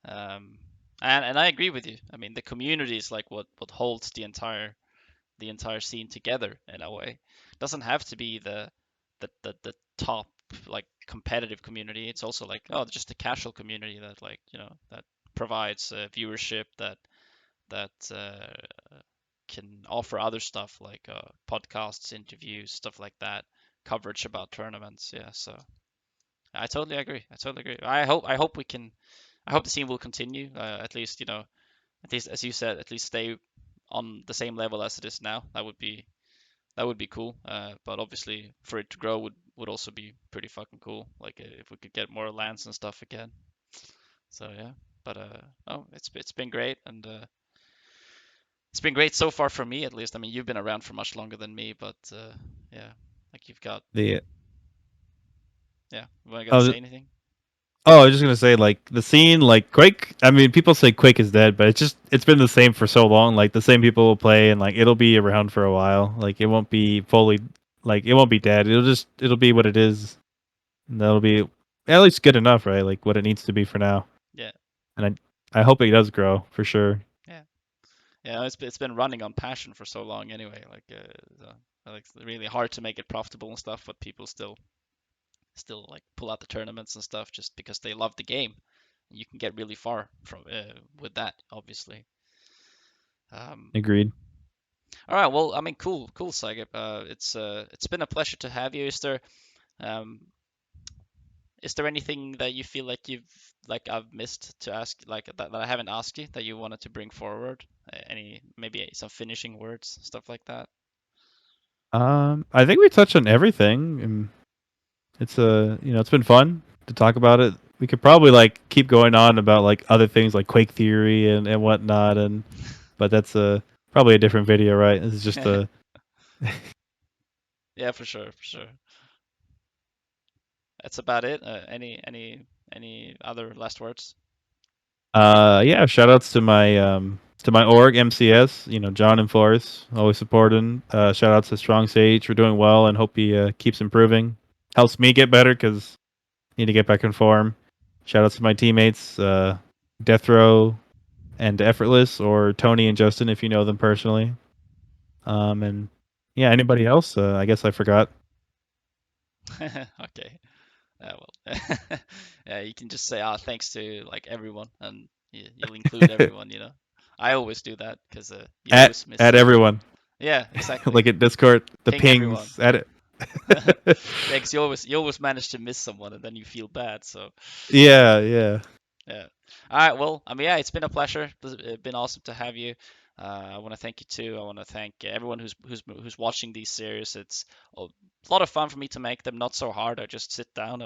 Um, and I agree with you. I mean, the community is like what holds the entire scene together in a way. It doesn't have to be the top like competitive community. It's also like oh just a casual community that like you know that provides viewership that can offer other stuff like podcasts, interviews, stuff like that, coverage about tournaments. Yeah, so I totally agree. I totally agree. I hope we can. I hope the scene will continue. At least you know at least as you said, at least stay on the same level as it is now. That would be cool. But obviously, for it to grow would also be pretty fucking cool. Like if we could get more lands and stuff again. So yeah. But oh, it's been great, and it's been great so far for me at least. I mean, you've been around for much longer than me, but yeah, like you've got The yeah. You want gonna oh say anything? I was just gonna say like the scene like Quake. I mean, people say Quake is dead, but it's been the same for so long. Like the same people will play, and like it'll be around for a while. Like it won't be fully like it won't be dead. It'll be what it is. And that'll be at least good enough, right? Like what it needs to be for now. Yeah, And I hope it does grow for sure. yeah, yeah. It's been running on passion for so long anyway. Like it's really hard to make it profitable and stuff, but people still like pull out the tournaments and stuff just because they love the game. You can get really far from with that, obviously. Um, Agreed. all right, well, I mean, cool, Saigip. It's been a pleasure to have you. Um, is there anything that you feel like I've missed to ask, like that I haven't asked you that you wanted to bring forward? Any maybe some finishing words, stuff like that? I think we touched on everything, and it's it's been fun to talk about it. We could probably like keep going on about like other things like Quake theory and whatnot, and but that's probably a different video, right? This is just a Yeah, for sure, for sure. That's about it. Any other last words? yeah. Shout outs to my org MCS. You know, John and Flores always supporting. Shout outs to Strong Sage for doing well, and hope he keeps improving. Helps me get better because need to get back in form. Shout outs to my teammates, Death Row and Effortless, or Tony and Justin if you know them personally. And yeah, anybody else? I guess I forgot. Okay. Well, yeah, you can just say, thanks to like everyone, and you'll include everyone, you know. I always do that because you always miss At someone. everyone, Yeah, exactly. like at Discord, the Ping everyone. pings at it. Yeah, because you always manage to miss someone, and then you feel bad. So Yeah, yeah. yeah. All right. Well, I mean, yeah, it's been a pleasure. It's been awesome to have you. I want to thank you too. I want to thank everyone who's watching these series. It's a lot of fun for me to make them. Not so hard. I just sit down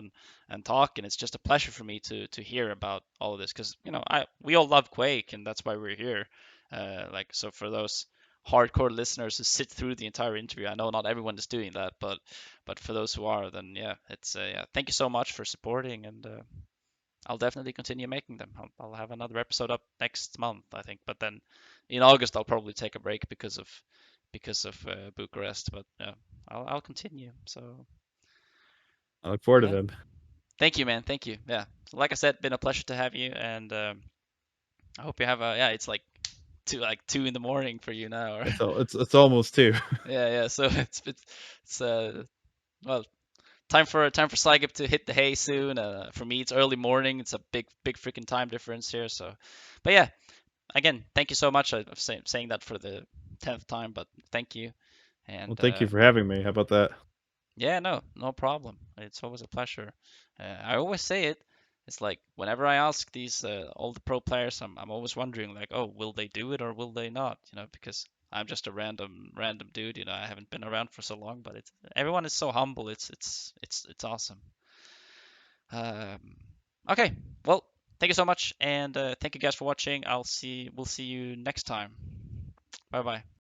and talk, and it's just a pleasure for me to hear about all of this because I we all love Quake, and that's why we're here. Like so for those hardcore listeners who sit through the entire interview, I know not everyone is doing that, but for those who are, then yeah, it's yeah. Thank you so much for supporting and. I'll definitely continue making them. I'll have another episode up next month, I think. But then in August, I'll probably take a break because of Bucharest. But yeah, I'll continue. So I look forward to yeah, them. thank you, man. Thank you. Yeah, like I said, been a pleasure to have you, and I hope you have a yeah. It's like 2 in the morning for you now. Or It's almost two. yeah, yeah. So it's well time for psygib to hit the hay soon. For me, it's early morning. It's a big freaking time difference here. So, but yeah, again, thank you so much. I'm saying that for the 10th time, but thank you. Well, And thank you for having me. How about that? yeah, no problem. It's always a pleasure. I always say it. It's like whenever I ask these all the pro players, I'm always wondering like, oh, will they do it or will they not? Because I'm just a random dude. I haven't been around for so long, but it's everyone is so humble. It's awesome. Um, okay, well, thank you so much, and thank you guys for watching. We'll see you next time. Bye bye.